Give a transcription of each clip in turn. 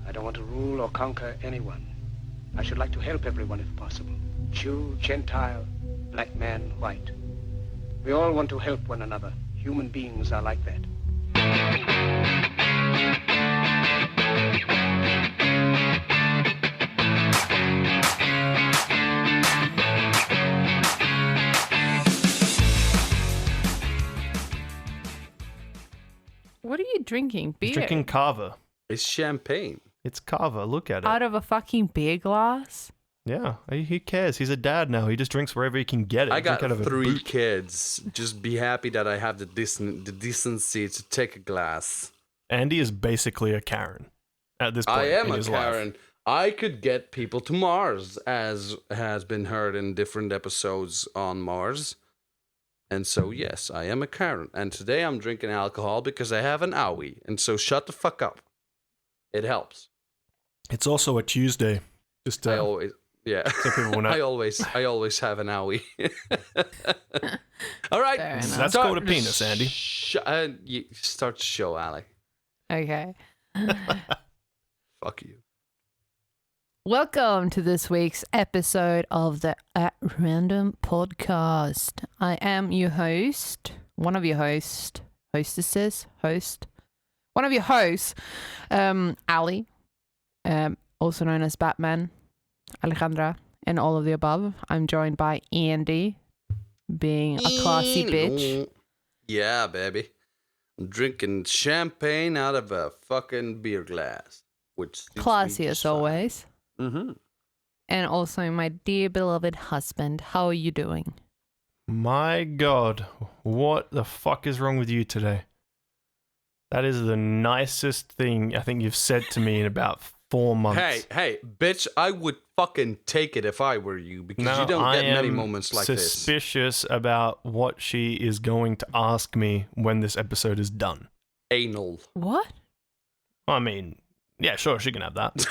I don't want to rule or conquer anyone. I should like to help everyone if possible. Jew, Gentile, black man, white. We all want to help one another. Human beings are like that. What are you drinking? Beer? He's drinking Kava. It's champagne. It's Kava. Look at it. Out of a fucking beer glass? Yeah, he cares. He's a dad now. He just drinks wherever he can get it. I got Drink out of a 3 boot. kids. Just be happy that I have the decency to take a glass. Andy is basically a Karen at this point I am in a his Karen. life. I could get people to Mars, as has been heard in different episodes on Mars. And so, yes, I am a Karen. And today I'm drinking alcohol because I have an owie. And so shut the fuck up. It helps. It's also a Tuesday. Just I always... Yeah, so people will know. I always have an owie. All right, Fair enough. That's called a penis, Andy. You start the show, Ali. Okay. Fuck you. Welcome to this week's episode of the At Random podcast. I am your host, one of your hosts, one of your hosts, Ali, also known as Batman, Alejandra, and all of the above. I'm joined by Andy, being a classy bitch. Yeah, baby. I'm drinking champagne out of a fucking beer glass. Which Classy as always. Mm-hmm. And also my dear beloved husband. How are you doing? My God, what the fuck is wrong with you today? That is the nicest thing I think you've said to me in about 4 months. Hey, bitch, I would fucking take it if I were you, because you don't get many moments like this. Suspicious about what she is going to ask me when this episode is done. Anal. What? I mean, yeah, sure, she can have that.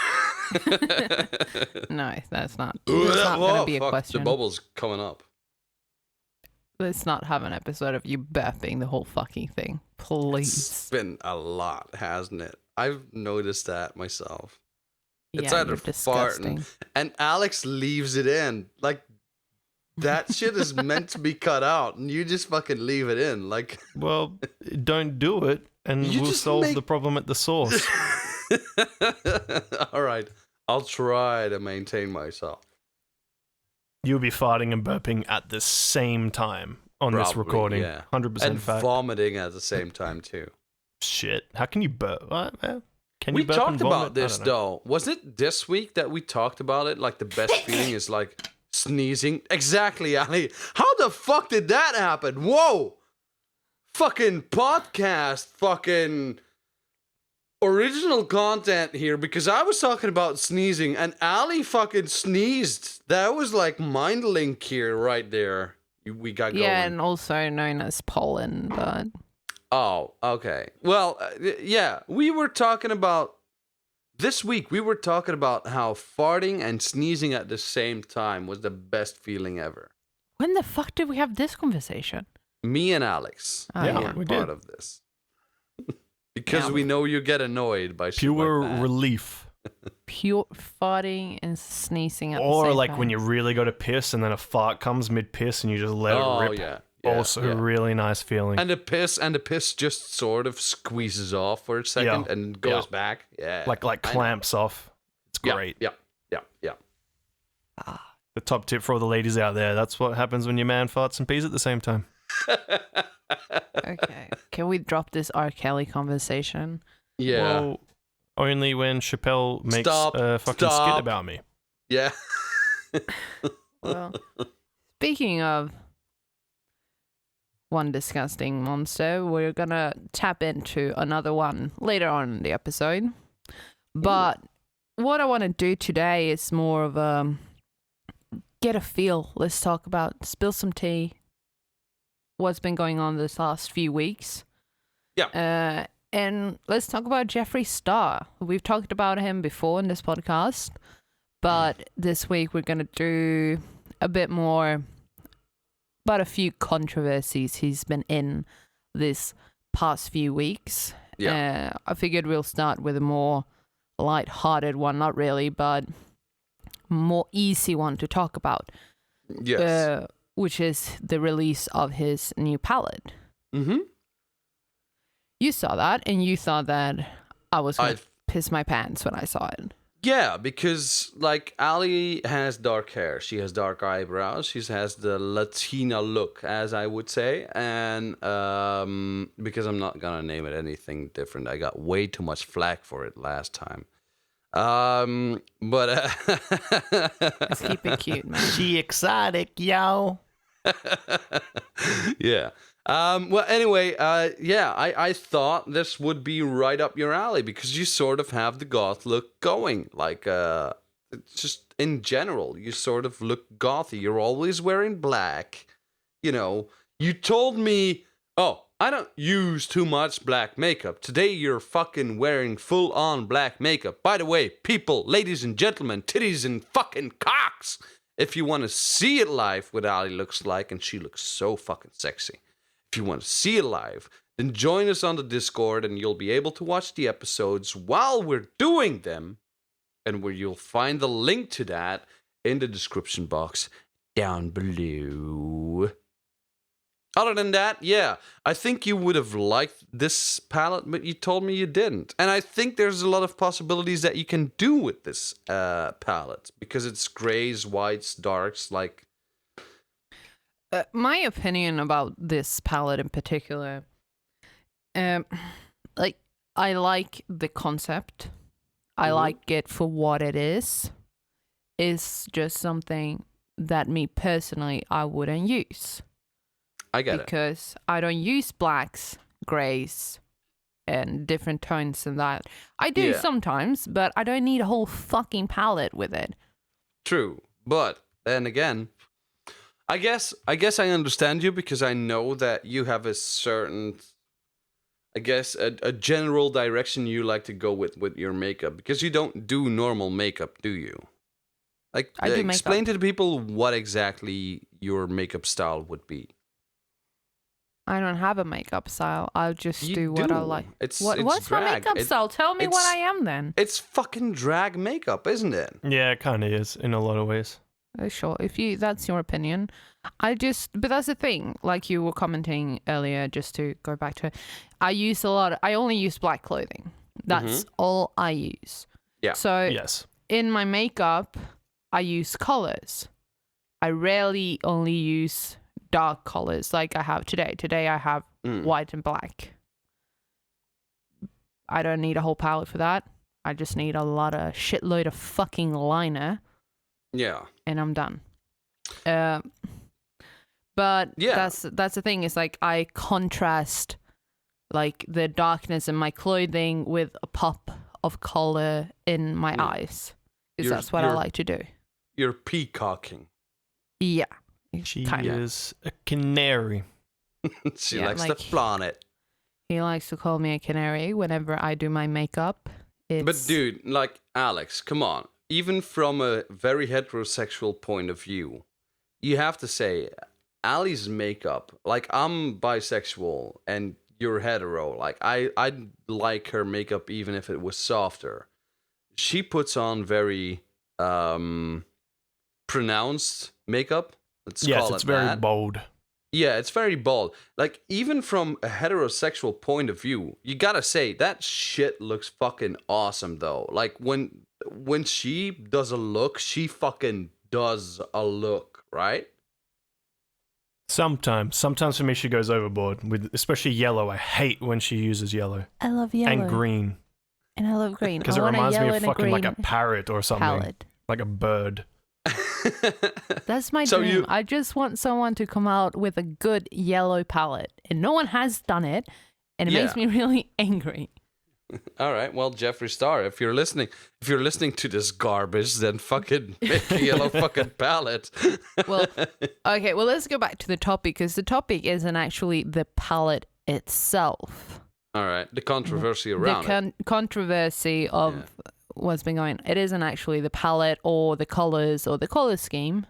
No, that's not going to be a question. The bubble's coming up. Let's not have an episode of you burping the whole fucking thing. Please. It's been a lot, hasn't it? I've noticed that myself. It's Yeah, either you're disgusting. farting, and Alex leaves it in. Like, that shit is meant to be cut out, and you just fucking leave it in. Like, Well, don't do it, and You we'll just solve make- the problem at the source. all right, I'll try to maintain myself. You'll be farting and burping at the same time on this Probably, recording. yeah. 100% And fact. vomiting at the same time, too. Shit. How can you burp? What? Can you We burp talked and vomit? about this, I don't know. though. Was it this week that we talked about it? Like, the best feeling is, like, sneezing? Exactly, Ali. How the fuck did that happen? Whoa! Fucking podcast, fucking original content here, because I was talking about sneezing, and Ali fucking sneezed. That was, like, mind link here right there. We got going. Yeah, and also known as pollen, but... Oh, okay. Well, yeah, we were talking about this week. We were talking about how farting and sneezing at the same time was the best feeling ever. When the fuck did we have this conversation? Me and Alex Oh, Yeah, yeah. we part did. of this because Yeah. we know you get annoyed by shit Pure like that. relief. Pure farting and sneezing at the Or same like time. when you really go to piss and then a fart comes mid-piss and you just let Oh it rip. yeah. Also a really nice feeling. And the piss just sort of squeezes off for a second Yeah. and goes Yeah. back. Yeah. like I know. clamps off. It's Yeah, great. Yeah. The top tip for all the ladies out there. That's what happens when your man farts and pees at the same time. Okay. Can we drop this R. Kelly conversation? Yeah. Well, only when Chappelle makes Stop. a fucking skit Stop. about me. Yeah. Well, speaking of one disgusting monster, we're gonna tap into another one later on in the episode. But what I want to do today is more of a get a feel. Let's talk about, spill some tea. What's been going on this last few weeks? Yeah. And let's talk about Jeffree Star. We've talked about him before in this podcast, but this week we're going to do a bit more about a few controversies he's been in this past few weeks. Yeah. I figured we'll start with a more light-hearted one, not really, but more easy one to talk about. Yes. Which is the release of his new palette. Mm-hmm. You saw that, and you thought that I was going to piss my pants when I saw it. Yeah, because like Ali has dark hair, she has dark eyebrows, she has the Latina look, as I would say, and because I'm not gonna name it anything different, I got way too much flack for it last time. But Let's keep it cute, man. She exotic, yo. Yeah. Well, anyway, yeah, I thought this would be right up your alley because you sort of have the goth look going. Like, just in general, you sort of look gothy. You're always wearing black. You know, you told me, oh, I don't use too much black makeup. Today you're fucking wearing full-on black makeup. By the way, people, ladies and gentlemen, titties and fucking cocks, if you want to see it live what Ali looks like, and she looks so fucking sexy. If you want to see it live, then join us on the Discord and you'll be able to watch the episodes while we're doing them, and where you'll find the link to that in the description box down below. Other than that, yeah, I think you would have liked this palette, but you told me you didn't. And I think there's a lot of possibilities that you can do with this palette, because it's grays, whites, darks, like... My opinion about this palette in particular, like, I like the concept. I like it for what it is. It's just something that me personally, I wouldn't use. I get it. Because I don't use blacks, grays, and different tones and that. I do sometimes, but I don't need a whole fucking palette with it. True, but then again, I guess I understand you, because I know that you have a certain, I guess, a general direction you like to go with your makeup, because you don't do normal makeup, do you? Like, I do explain makeup. to the people what exactly your makeup style would be. I don't have a makeup style. I'll just You do what I do. like. It's What's my drag. makeup style? Tell me what I am then. It's fucking drag makeup, isn't it? Yeah, it kind of is in a lot of ways. Sure, if that's your opinion. But that's the thing, like you were commenting earlier, just to go back to it, I only use black clothing. That's all I use. Yeah. So Yes. in my makeup, I use colors. I rarely only use dark colors like I have today. Today I have white and black. I don't need a whole palette for that. I just need a shitload of fucking liner. Yeah. And I'm done. But Yeah. that's the thing, is like I contrast like the darkness in my clothing with a pop of color in my eyes, because that's what I like to do. You're peacocking. Yeah, She kinda. is a canary. She Yeah, likes to like- flaunt it. He likes to call me a canary whenever I do my makeup. But dude, like, Alex, come on. Even from a very heterosexual point of view, you have to say, Ali's makeup, like, I'm bisexual and you're hetero. Like, I'd like her makeup even if it was softer. She puts on very pronounced makeup. Let's call it It's very that. bold. Yeah, it's very bold. Like, even from a heterosexual point of view, you gotta say, that shit looks fucking awesome, though. Like, when she does a look, she fucking does a look, right? Sometimes for me, she goes overboard with especially yellow. I hate when she uses yellow I love yellow and green and I love green because I it want a reminds me yellow of and a fucking like a green parrot or something, palette. like a bird. That's my So dream. I just want someone to come out with a good yellow palette, and no one has done it, and it makes me really angry. All right, well, Jeffree Star, if you're listening to this garbage, then fucking make a yellow fucking palette. Well, okay, well, let's go back to the topic, because the topic isn't actually the palette itself. All right, the controversy around it. Controversy of what's been going on. It isn't actually the palette or the colors or the color scheme.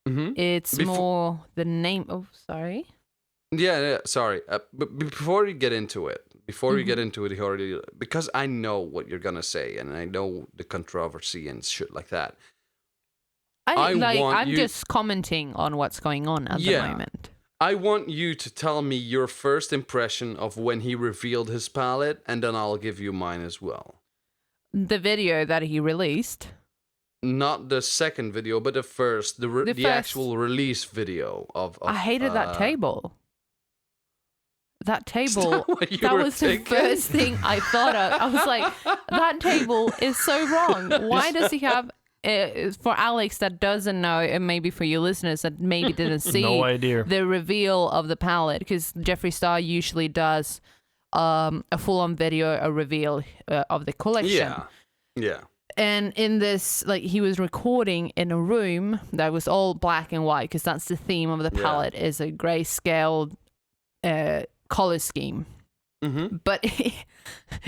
Mm-hmm. It's more the name. Oh, sorry. Yeah, sorry. But before you get into it, Before you get into it, he already, because I know what you're gonna say, and I know the controversy and shit like that. I'm just commenting on what's going on at the moment. I want you to tell me your first impression of when he revealed his palette, and then I'll give you mine as well. The video that he released. Not the second video, but the first, the actual release video of I hated that table. That table, that was thinking? the first thing I thought of. I was like, that table is so wrong. Why does he have, for Alex that doesn't know, and maybe for you listeners that maybe didn't see No idea. the reveal of the palette, because Jeffree Star usually does a full-on video, a reveal of the collection. Yeah. And in this, like, he was recording in a room that was all black and white, because that's the theme of the palette, is a grayscale color scheme. But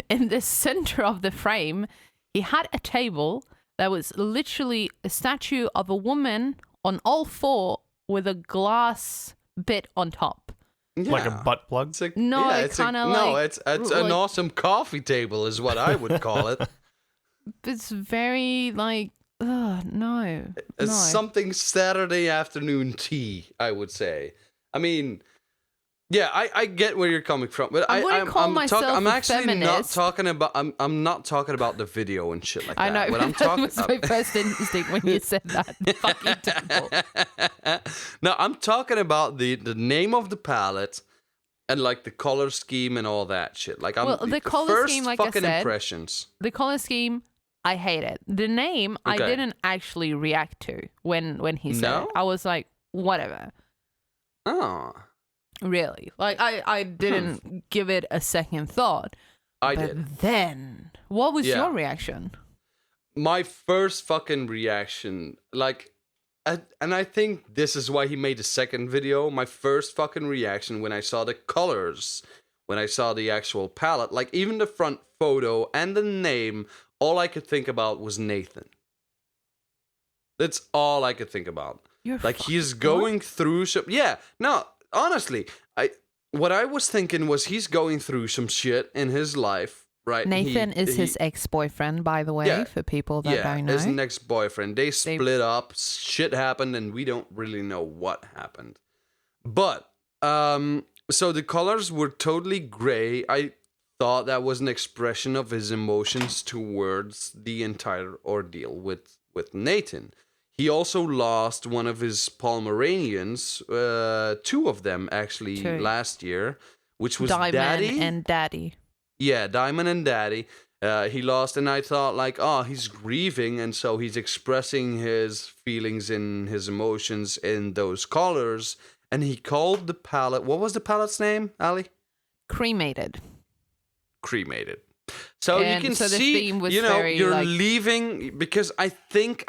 in the center of the frame, he had a table that was literally a statue of a woman on all four with a glass bit on top. Like a butt plug? It's like, No, it's kind of like... No, it's an awesome coffee table is what I would call it. It's very like, no. It's something Saturday afternoon tea, I would say. I mean... Yeah, I get where you're coming from, but I'm actually feminist. not talking about. I'm not talking about the video and shit like that. I know. What I'm talking that was my first instinct when you said that. Fucking table. No, I'm talking about the name of the palette and like the color scheme and all that shit. Like the color first scheme, like fucking I said, impressions. The color scheme, I hate it. The name, I didn't actually react to when he said it. I was like, whatever. Oh. Really? Like, I didn't give it a second thought. I but did. Then, what was your reaction? My first fucking reaction, like, and I think this is why he made the second video. My first fucking reaction when I saw the colors, when I saw the actual palette, like even the front photo and the name, all I could think about was Nathan. That's all I could think about. He's going through some... Yeah, no... Honestly, what I was thinking was he's going through some shit in his life, right? Nathan is his ex-boyfriend, by the way, for people that don't know. Yeah, his ex-boyfriend. They split up, shit happened, and we don't really know what happened. But, so the colors were totally gray. I thought that was an expression of his emotions towards the entire ordeal with Nathan. He also lost one of his Pomeranians, two of them actually, last year, which was Diamond Daddy and Daddy. Yeah, Diamond and Daddy. He lost, and I thought like, oh, he's grieving, and so he's expressing his feelings and his emotions in those colors. And he called the palette. What was the palette's name, Ali? Cremated. So you can see, you're leaving because I think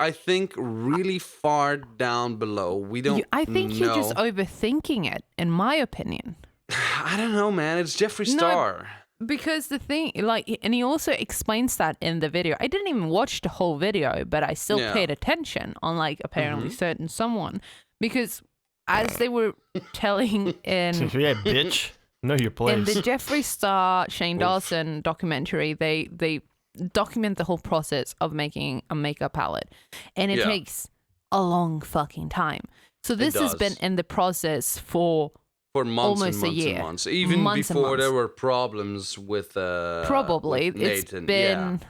really far down below. We don't. I think you're just overthinking it, in my opinion. I don't know, man. It's Jeffree Star. No, because the thing, like, and he also explains that in the video. I didn't even watch the whole video, but I still paid attention on, like, apparently certain someone, because as they were telling in yeah, bitch. Know your place. In the Jeffree Star, Shane Dawson documentary, they document the whole process of making a makeup palette. And it takes a long fucking time. So this has been in the process for months almost and months a year. And months. Even before there were problems with probably with Nathan. It's been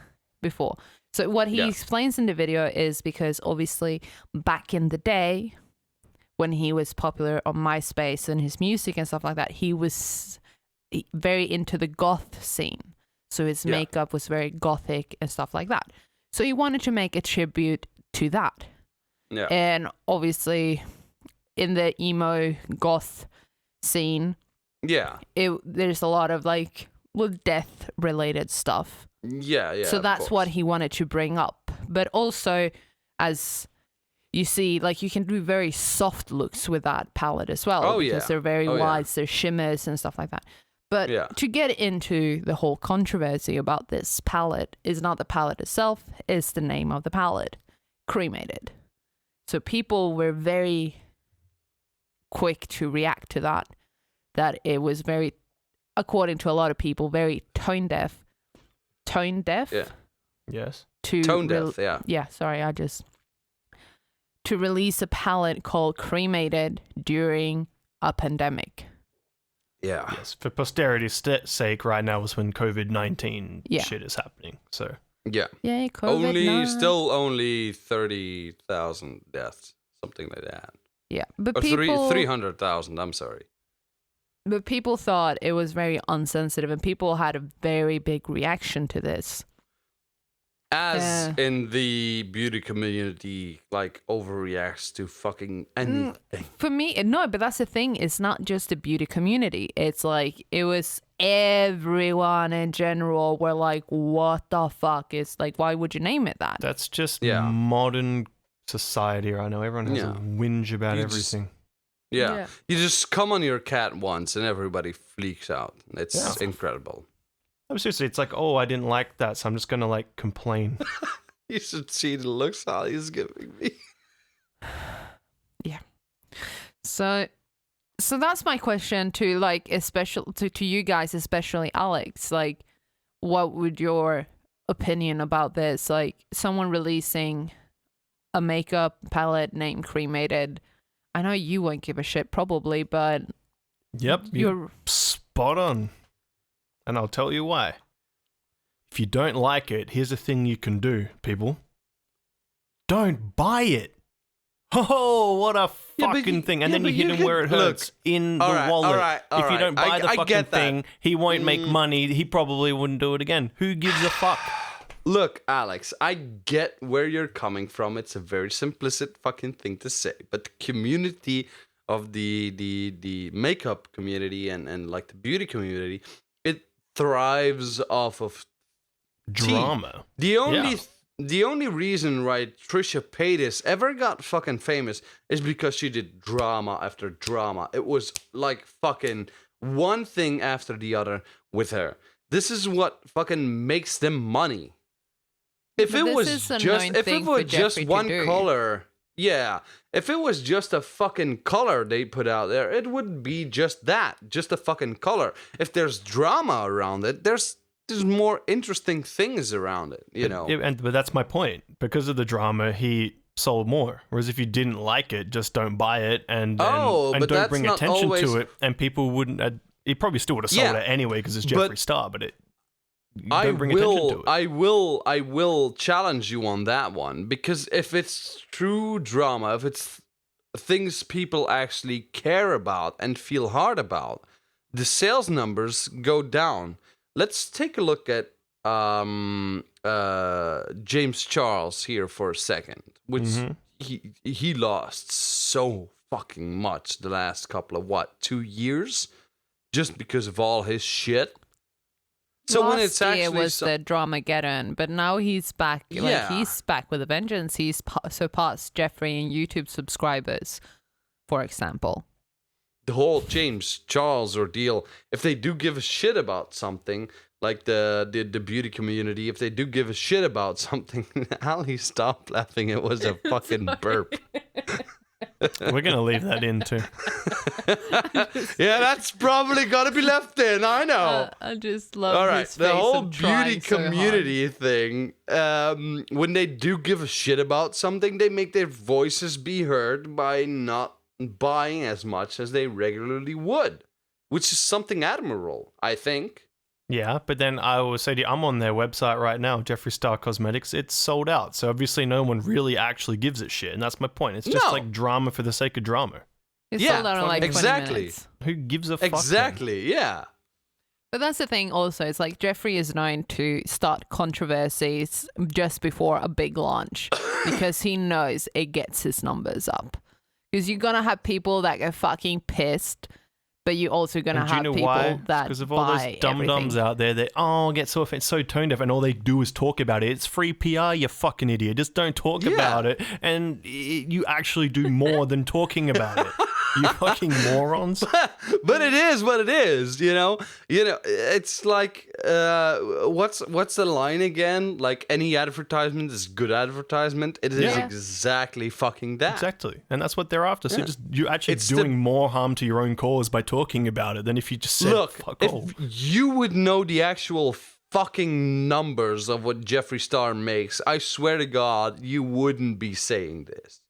before. So what he explains in the video is because obviously back in the day, when he was popular on MySpace and his music and stuff like that, he was very into the goth scene. So his makeup was very gothic and stuff like that. So he wanted to make a tribute to that. Yeah. And obviously, in the emo goth scene, there's a lot of death related stuff. Yeah. So that's what he wanted to bring up. But also, as you see, you can do very soft looks with that palette as well. Because they're very whites, they're shimmers and stuff like that. But to get into the whole controversy about this palette is not the palette itself, it's the name of the palette, Cremated. So people were very quick to react to that it was very according to a lot of people, very tone deaf. Tone deaf? Yeah. Yes. Tone deaf, yeah. Yeah, sorry, to release a palette called Cremated during a pandemic. Yeah. Yes. For posterity's sake, right now is when COVID-19 shit is happening. So. Yeah. Yay, COVID-19. Only 30,000 deaths, something like that. Yeah, but Or people 300,000. I'm sorry. But people thought it was very unsensitive, and people had a very big reaction to this. As in the beauty community, like, overreacts to fucking anything. For me, no, but that's the thing. It's not just the beauty community. It's like, it was everyone in general were like, what the fuck? It's like, why would you name it that? That's just modern society right now. Everyone has a whinge about everything. Yeah. You just come on your cat once and everybody freaks out. It's incredible. I'm seriously, it's like, oh, I didn't like that, so I'm just gonna like complain. You should see the looks Ali's giving me. Yeah. So that's my question to, like, especially to you guys, especially Alex. Like, what would your opinion about this? Like, someone releasing a makeup palette named Cremated. I know you won't give a shit probably, but yep, you're spot on. And I'll tell you why. If you don't like it, here's a thing you can do, people. Don't buy it. Oh, what a fucking thing. And then you hit him where it hurts, in the wallet. If you don't buy the fucking thing, he won't make money. He probably wouldn't do it again. Who gives a fuck? Look, Alex, I get where you're coming from. It's a very simplistic fucking thing to say. But the community of the makeup community and like the beauty community, it thrives off of drama. The only reason, right, Trisha Paytas ever got fucking famous is because she did drama after drama. It was like fucking one thing after the other with her. This is what fucking makes them money. If it was just one color, if it was just a fucking color they put out there, it would be just that, just a fucking color. If there's drama around it, there's more interesting things around it, you know. But that's my point. Because of the drama, he sold more. Whereas if you didn't like it, just don't buy it and don't bring attention to it, and people wouldn't. He probably still would have sold it anyway because it's Jeffree Star, but it. I will challenge you on that one, because if it's true drama, if it's things people actually care about and feel hard about, the sales numbers go down. Let's take a look at James Charles here for a second, which he lost so fucking much the last couple of 2 years just because of all his shit. So last when it's actually year was the Dramageddon, but now he's back. Like, he's back with a vengeance. He's surpassed Jeffree in YouTube subscribers, for example. The whole James Charles ordeal, if they do give a shit about something, like the beauty community, if they do give a shit about something, Ali, stop laughing. It was a fucking burp. We're going to leave that in too. Yeah, that's probably got to be left in. I know. I just love all right, his face the whole of beauty trying so community thing, when they do give a shit about something, they make their voices be heard by not buying as much as they regularly would, which is something admirable, I think. Yeah, but then I will say to you, I'm on their website right now, Jeffree Star Cosmetics. It's sold out, so obviously no one really actually gives a shit, and that's my point. It's just like drama for the sake of drama. It's sold out in like 20 minutes. Who gives a fuck? Exactly, yeah. But that's the thing also, it's like Jeffree is known to start controversies just before a big launch because he knows it gets his numbers up. Because you're going to have people that get fucking pissed, but you're also going to have people that because of all those dum-dums out there that, get so offended, so tone deaf, and all they do is talk about it. It's free PR, you fucking idiot. Just don't talk about it, and you actually do more than talking about it. You fucking morons. But it is what it is, you know. It's like what's the line again? Like, any advertisement is good advertisement. It is exactly fucking that. Exactly, and that's what they're after. So Yeah. you're actually doing more harm to your own cause by talking about it than if you just said, Look, fuck if off. you would know the actual fucking numbers of what Jeffree Star makes, I swear to God, you wouldn't be saying this.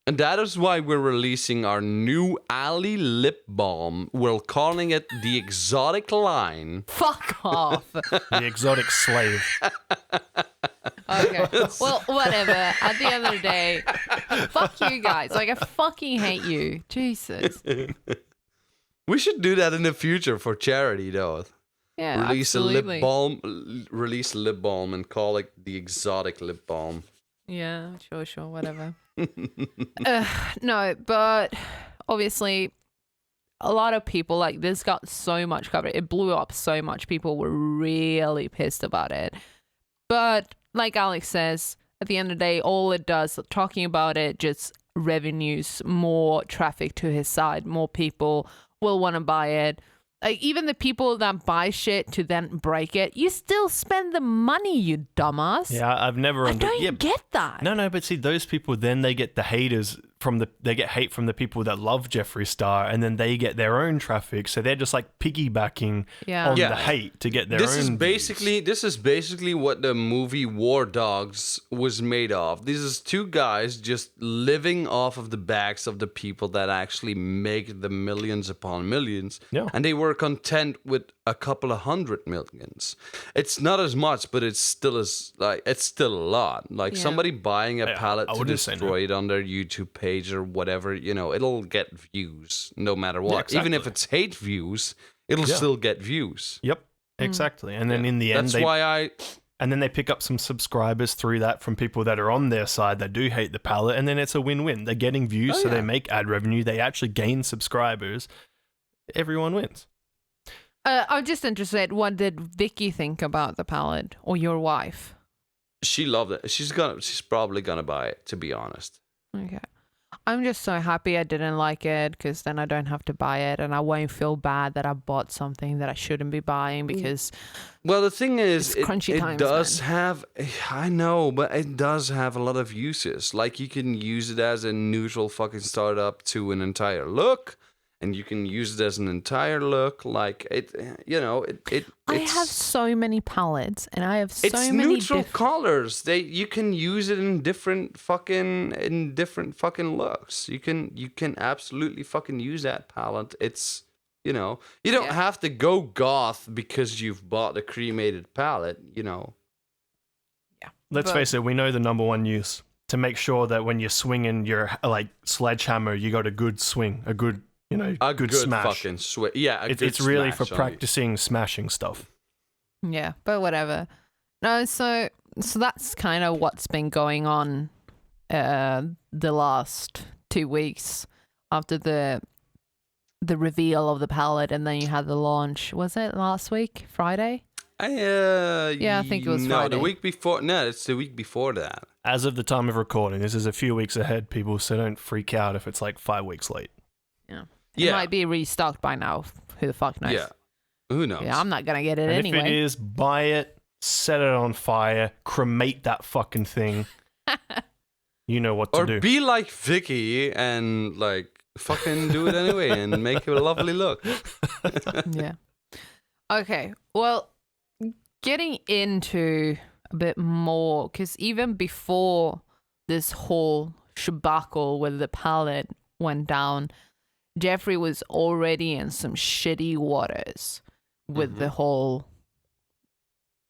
And that is why we're releasing our new Ali lip balm. We're calling it the Exotic line. Fuck off. The exotic slave. Okay. Well, whatever. At the end of the day, fuck you guys. Like, I fucking hate you. Jesus. We should do that in the future for charity, though. Yeah, Release absolutely. Release a lip balm and call it the Exotic lip balm. Yeah, sure, whatever. No, but obviously a lot of people, like, this got so much coverage. It blew up so much. People were really pissed about it. But like Alex says, at the end of the day, all it does, talking about it, just revenues, more traffic to his side, more people will want to buy it. Like, even the people that buy shit to then break it, you still spend the money, you dumbass. Yeah, I've never I don't get that. No, but see, those people, then they get the haters they get hate from the people that love Jeffree Star, and then they get their own traffic. So they're just like piggybacking on the hate to get their own. This is basically what the movie War Dogs was made of. These is two guys just living off of the backs of the people that actually make the millions upon millions. Yeah. And they were content with a couple of 100 millions. It's not as much, but it's still a lot. Like, somebody buying a pallet to destroy it on their YouTube page or whatever, it'll get views no matter what. Yeah, exactly. Even if it's hate views, it'll still get views. Yep, exactly. And then in the end, and then they pick up some subscribers through that from people that are on their side that do hate the pallet, and then it's a win-win. They're getting views, so they make ad revenue. They actually gain subscribers. Everyone wins. I'm just interested, what did Vicky think about the pallet, or your wife? She loved it. She's probably gonna buy it, to be honest. Okay. I'm just so happy I didn't like it, because then I don't have to buy it, and I won't feel bad that I bought something that I shouldn't be buying, because well, the thing is, it does have, I know, but it does have a lot of uses. Like, you can use it as a neutral fucking startup to an entire look, and you can use it as an entire look. Like, I have so many palettes, and I have so it's many neutral colors. You can use it in different fucking looks. You can absolutely fucking use that palette. It's you don't have to go goth because you've bought a cremated palette. Yeah. Let's face it. We know the number one use to make sure that when you're swinging your like sledgehammer, you got a good swing, a good good smash. Fucking yeah, it's really for practicing smashing stuff. Yeah, but whatever. No, so that's kind of what's been going on the last 2 weeks after the reveal of the palette, and then you had the launch. Was it last week, Friday? Yeah, I think it was no, Friday. the week before. No, it's the week before that. As of the time of recording, this is a few weeks ahead, people, so don't freak out if it's like 5 weeks late. It might be restocked by now. Who the fuck knows? Yeah. Who knows? Yeah, I'm not going to get it And anyway. if it is, buy it, set it on fire, cremate that fucking thing. You know what to do. Or be like Vicky and like fucking do it anyway and make a lovely look. Yeah. Okay. Well, getting into a bit more, because even before this whole shabacle with the palette went down, Jeffree was already in some shitty waters with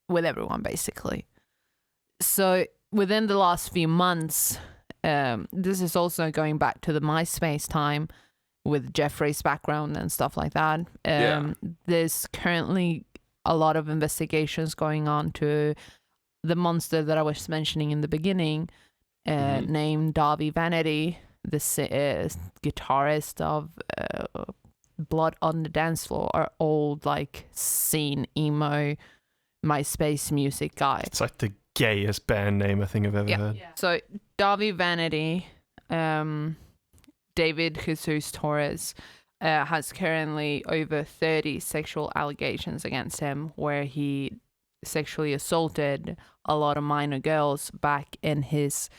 with everyone, basically. So within the last few months, this is also going back to the MySpace time with Jeffree's background and stuff like that. There's currently a lot of investigations going on to the monster that I was mentioning in the beginning, named Darby Vanity, the guitarist of Blood on the Dance Floor, our old like scene emo MySpace music guy. It's like the gayest band name I think I've ever heard. Yeah. So Darby Vanity David Jesus Torres has currently over 30 sexual allegations against him, where he sexually assaulted a lot of minor girls back in his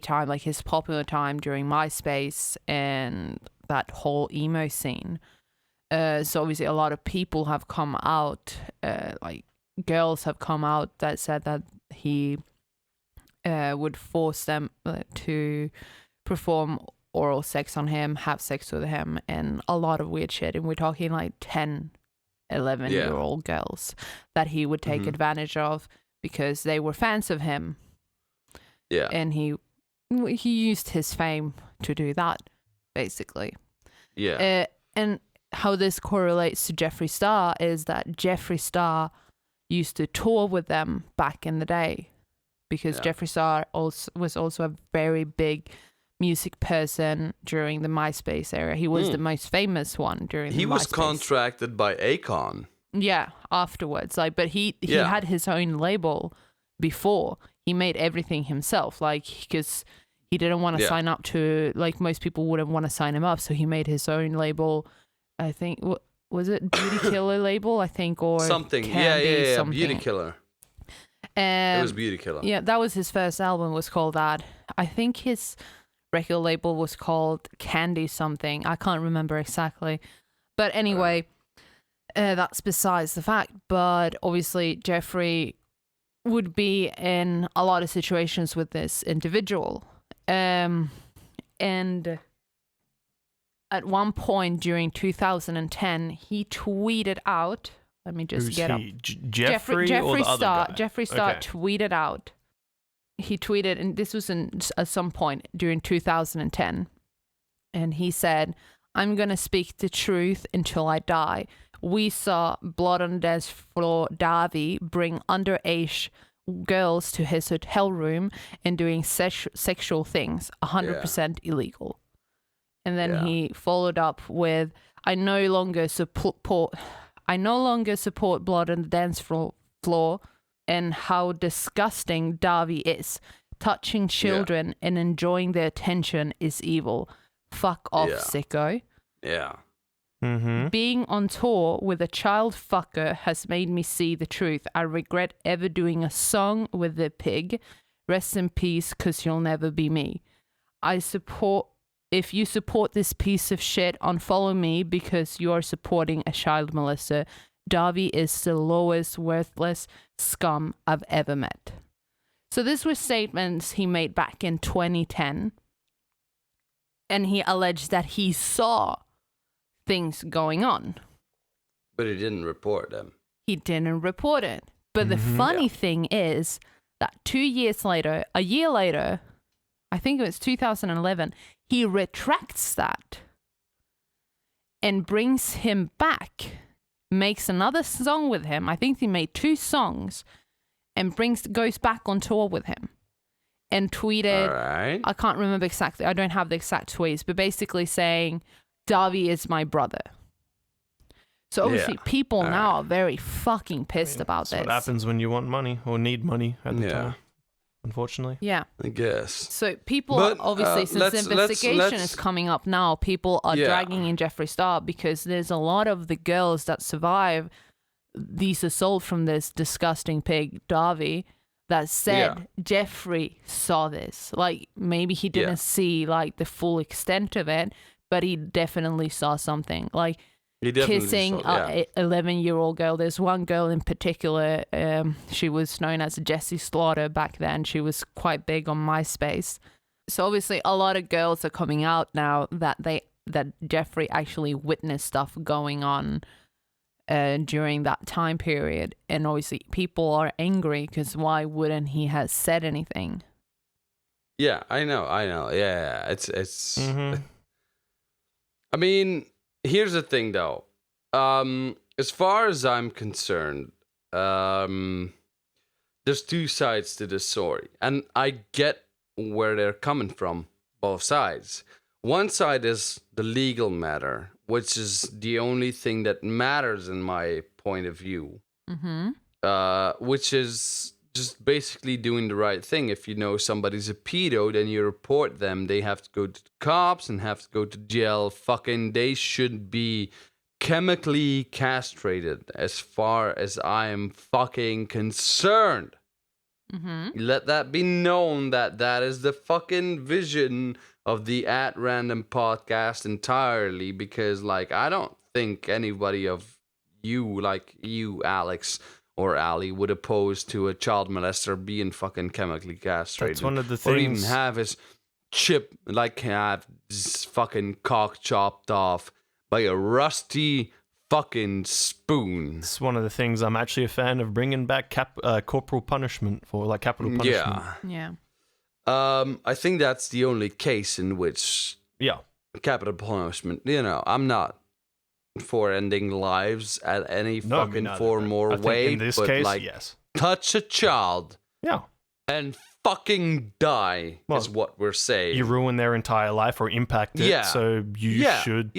time, like his popular time during MySpace and that whole emo scene. So obviously a lot of people have come out, like girls have come out that said that he would force them to perform oral sex on him, have sex with him, and a lot of weird shit. And we're talking like 10, 11-year-old girls that he would take advantage of because they were fans of him. Yeah. And he used his fame to do that, basically. Yeah. And how this correlates to Jeffree Star is that Jeffree Star used to tour with them back in the day, because Jeffree Star was also a very big music person during the MySpace era. He was the most famous one during the MySpace. He was contracted by Akon. Yeah, afterwards. Like, but he had his own label before. He made everything himself, like, because he didn't want to sign up to, like, most people wouldn't want to sign him up, so he made his own label. I think, was it Beauty Killer label, I think, or something. Candy, something. Beauty Killer. It was Beauty Killer. Yeah, that was his first album, was called that. I think his record label was called Candy something. I can't remember exactly. But anyway, that's besides the fact. But obviously, Jeffree would be in a lot of situations with this individual. And at one point during 2010, he tweeted out, let me just get up. Jeffree or the other guy? Jeffree Star tweeted out. He tweeted, and this was at some point during 2010, and he said, "I'm going to speak the truth until I die. We saw blood on the dance floor Darby bring underage girls to his hotel room and doing sexual things, 100% illegal." And then he followed up with, I no longer support blood on the dance floor and how disgusting Darby is. Touching children and enjoying their attention is evil. Fuck off, sicko. Yeah. Mm-hmm. Being on tour with a child fucker has made me see the truth. I regret ever doing a song with the pig. Rest in peace, 'cause you'll never be me. If you support this piece of shit, unfollow me because you are supporting a child molester. Darby is the lowest, worthless scum I've ever met. So these were statements he made back in 2010. And he alleged that he saw things going on. But he didn't report them. He didn't report it. But the funny thing is that 2 years later, a year later, I think it was 2011, he retracts that and brings him back, makes another song with him. I think he made 2 songs and goes back on tour with him and tweeted, I can't remember exactly, I don't have the exact tweets, but basically saying, Darby is my brother. So obviously people now are very fucking pissed about this. What happens when you want money or need money at the time, unfortunately. Yeah. I guess. So people are obviously, since the investigation is coming up now, people are dragging in Jeffree Star because there's a lot of the girls that survive these assaults from this disgusting pig, Darby, that said Jeffree saw this. Like, maybe he didn't see like the full extent of it, but he definitely saw something. Like, kissing an 11-year-old girl. There's one girl in particular, she was known as Jessie Slaughter back then. She was quite big on MySpace. So obviously a lot of girls are coming out now that Jeffree actually witnessed stuff going on during that time period. And obviously people are angry because why wouldn't he have said anything? Yeah, I know. Yeah, it's I mean, here's the thing, though. As far as I'm concerned, there's 2 sides to this story. And I get where they're coming from, both sides. One side is the legal matter, which is the only thing that matters in my point of view. Which is just basically doing the right thing. If you know somebody's a pedo, then you report them. They have to go to the cops and have to go to jail. Fucking, they should be chemically castrated as far as I am fucking concerned. Let that be known that that is the fucking vision of the At Random podcast entirely, because, like, I don't think anybody of you, like you, Alex, or Ali, would oppose to a child molester being fucking chemically castrated. That's one of the Or even things. have his chip, like, have his fucking cock chopped off by a rusty fucking spoon. It's one of the things I'm actually a fan of, bringing back corporal punishment for, like, capital punishment. Yeah. Yeah. I think that's the only case in which Yeah. capital punishment, you know, I'm not for ending lives at any No, fucking neither, form but or I think way, in this but case, like, yes. touch a child Yeah. and fucking die Well, is what we're saying. You ruin their entire life or impact it, Yeah. so you should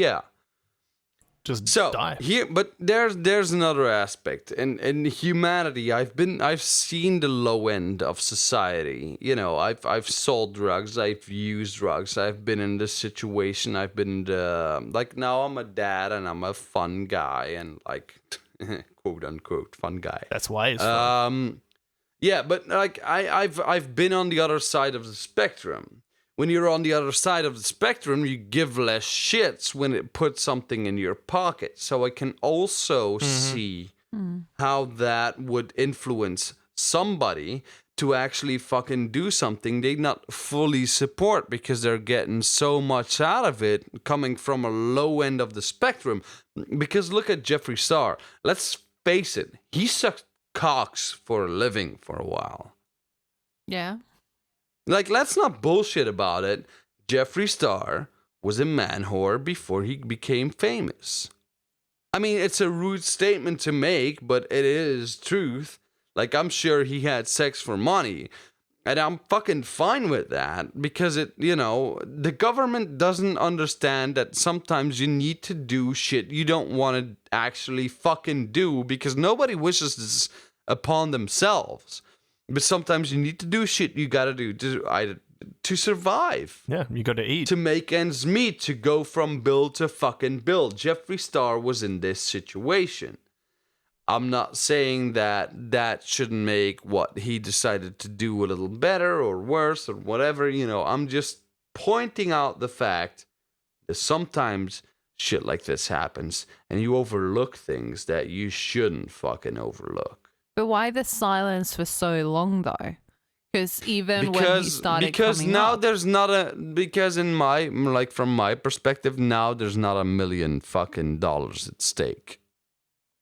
just So die. here, but there's another aspect. In humanity, I've seen the low end of society. You know, I've sold drugs, I've used drugs, I've been in this situation, I've been in the, like, now I'm a dad and I'm a fun guy and, like, quote unquote fun guy. That's why it's fun. Yeah, but, like, I've been on the other side of the spectrum. When you're on the other side of the spectrum, you give less shits when it puts something in your pocket. So I can also see how that would influence somebody to actually fucking do something they not fully support because they're getting so much out of it coming from a low end of the spectrum. Because look at Jeffree Star. Let's face it, he sucked cocks for a living for a while. Yeah. Like, let's not bullshit about it. Jeffree Star was a man whore before he became famous. I mean, it's a rude statement to make, but it is truth. Like, I'm sure he had sex for money. And I'm fucking fine with that because it, you know, the government doesn't understand that sometimes you need to do shit you don't want to actually fucking do because nobody wishes this upon themselves. But sometimes you need to do shit you gotta do to survive. Yeah, you got to eat. To make ends meet, to go from bill to fucking bill. Jeffree Star was in this situation. I'm not saying that shouldn't make what he decided to do a little better or worse or whatever, you know. I'm just pointing out the fact that sometimes shit like this happens and you overlook things that you shouldn't fucking overlook. But why the silence for so long, though? Because even when he started coming now up, there's not a, because in my, like, from my perspective, now there's not $1 million fucking dollars at stake.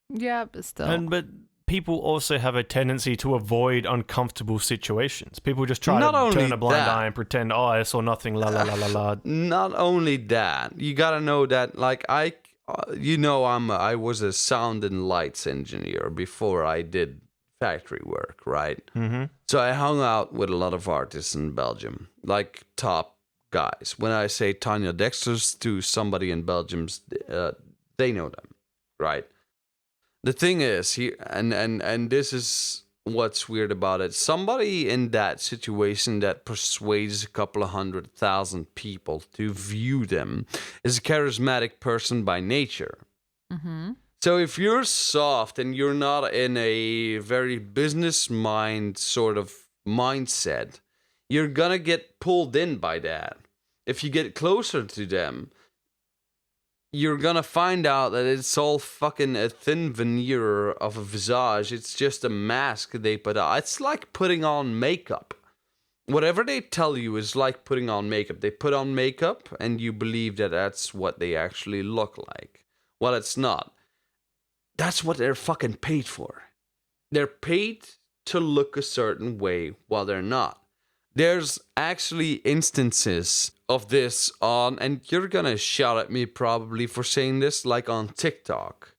yeah, but still, But people also have a tendency to avoid uncomfortable situations. People just try Not to only turn a blind that. eye and pretend, oh, I saw nothing, la la la la la. Not only that, you gotta know that, like, I was a sound and lights engineer before I did factory work, right? Mm-hmm. So I hung out with a lot of artists in Belgium, like top guys. When I say Tanya Dexter's to somebody in Belgium, they know them, right? The thing is, and this is what's weird about it. Somebody in that situation that persuades a couple of 100,000 people to view them is a charismatic person by nature. mm-hmm. So if you're soft and you're not in a very business mind sort of mindset, you're gonna get pulled in by that. If you get closer to them, you're gonna find out that it's all fucking a thin veneer of a visage. It's just a mask they put on. It's like putting on makeup. Whatever they tell you is like putting on makeup. They put on makeup and you believe that that's what they actually look like. Well, it's not. That's what they're fucking paid for. They're paid to look a certain way while they're not. There's actually instances of this on, and you're gonna shout at me probably for saying this, like on TikTok.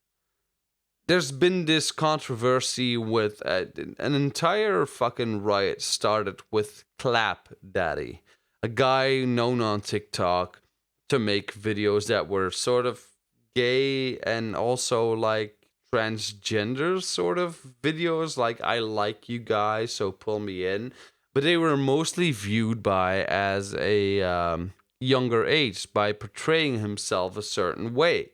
There's been this controversy with an entire fucking riot started with Clap Daddy, a guy known on TikTok to make videos that were sort of gay and also like transgender sort of videos, like I like you guys, so pull me in. But they were mostly viewed by as a younger age by portraying himself a certain way.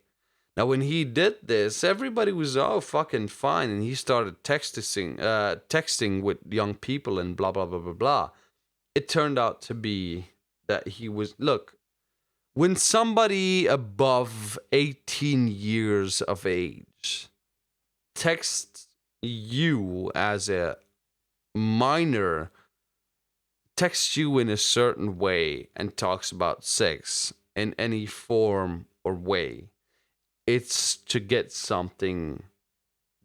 Now, when he did this, everybody was fucking fine, and he started texting with young people and blah blah blah blah blah. It turned out to be that he was when somebody above 18 years of age texts you as a minor, texts you in a certain way and talks about sex in any form or way, it's to get something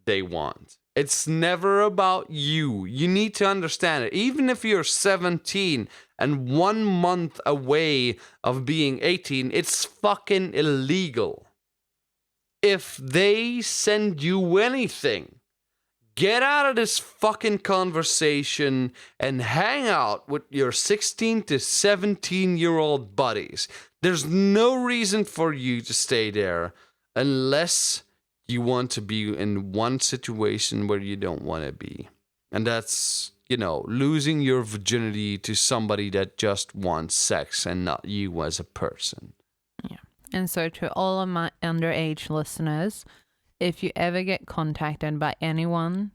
they want. It's never about you. You need to understand it. Even if you're 17 and 1 month away of being 18, it's fucking illegal. If they send you anything, get out of this fucking conversation and hang out with your 16 to 17-year-old buddies. There's no reason for you to stay there unless you want to be in one situation where you don't want to be. And that's, losing your virginity to somebody that just wants sex and not you as a person. Yeah. And so to all of my underage listeners, if you ever get contacted by anyone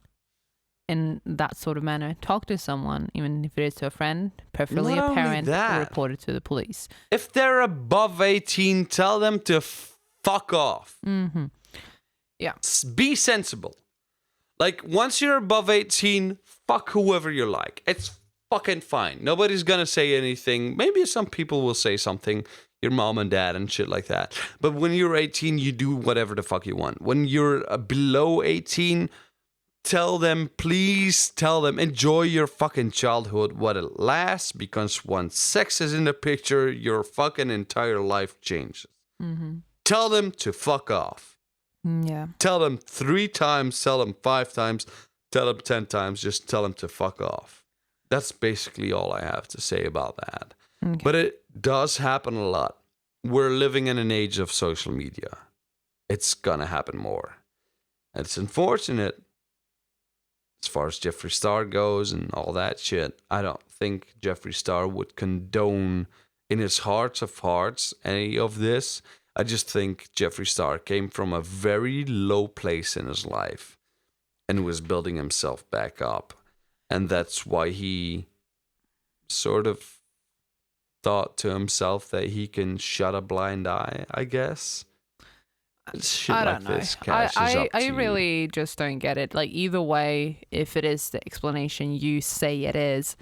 in that sort of manner, talk to someone, even if it is to a friend, preferably Not a only parent, that, or report it to the police. If they're above 18, tell them to fuck off. Mm-hmm. Yeah. Be sensible. Like, once you're above 18, fuck whoever you like. It's fucking fine. Nobody's gonna say anything. Maybe some people will say something, your mom and dad and shit like that. But when you're 18, you do whatever the fuck you want. When you're below 18, please tell them, enjoy your fucking childhood while it lasts, because once sex is in the picture, your fucking entire life changes. Mm-hmm. Tell them to fuck off. Yeah. Tell them 3 times, tell them 5 times, tell them 10 times, just tell them to fuck off. That's basically all I have to say about that. Okay. But it does happen a lot. We're living in an age of social media. It's gonna happen more. And it's unfortunate. As far as Jeffree Star goes and all that shit, I don't think Jeffree Star would condone in his heart of hearts any of this. I just think Jeffree Star came from a very low place in his life and was building himself back up. And that's why he sort of thought to himself that he can shut a blind eye, I guess. Shit I like don't know. this catches up to I you. really just don't get it. Like, either way, if it is the explanation you say it is,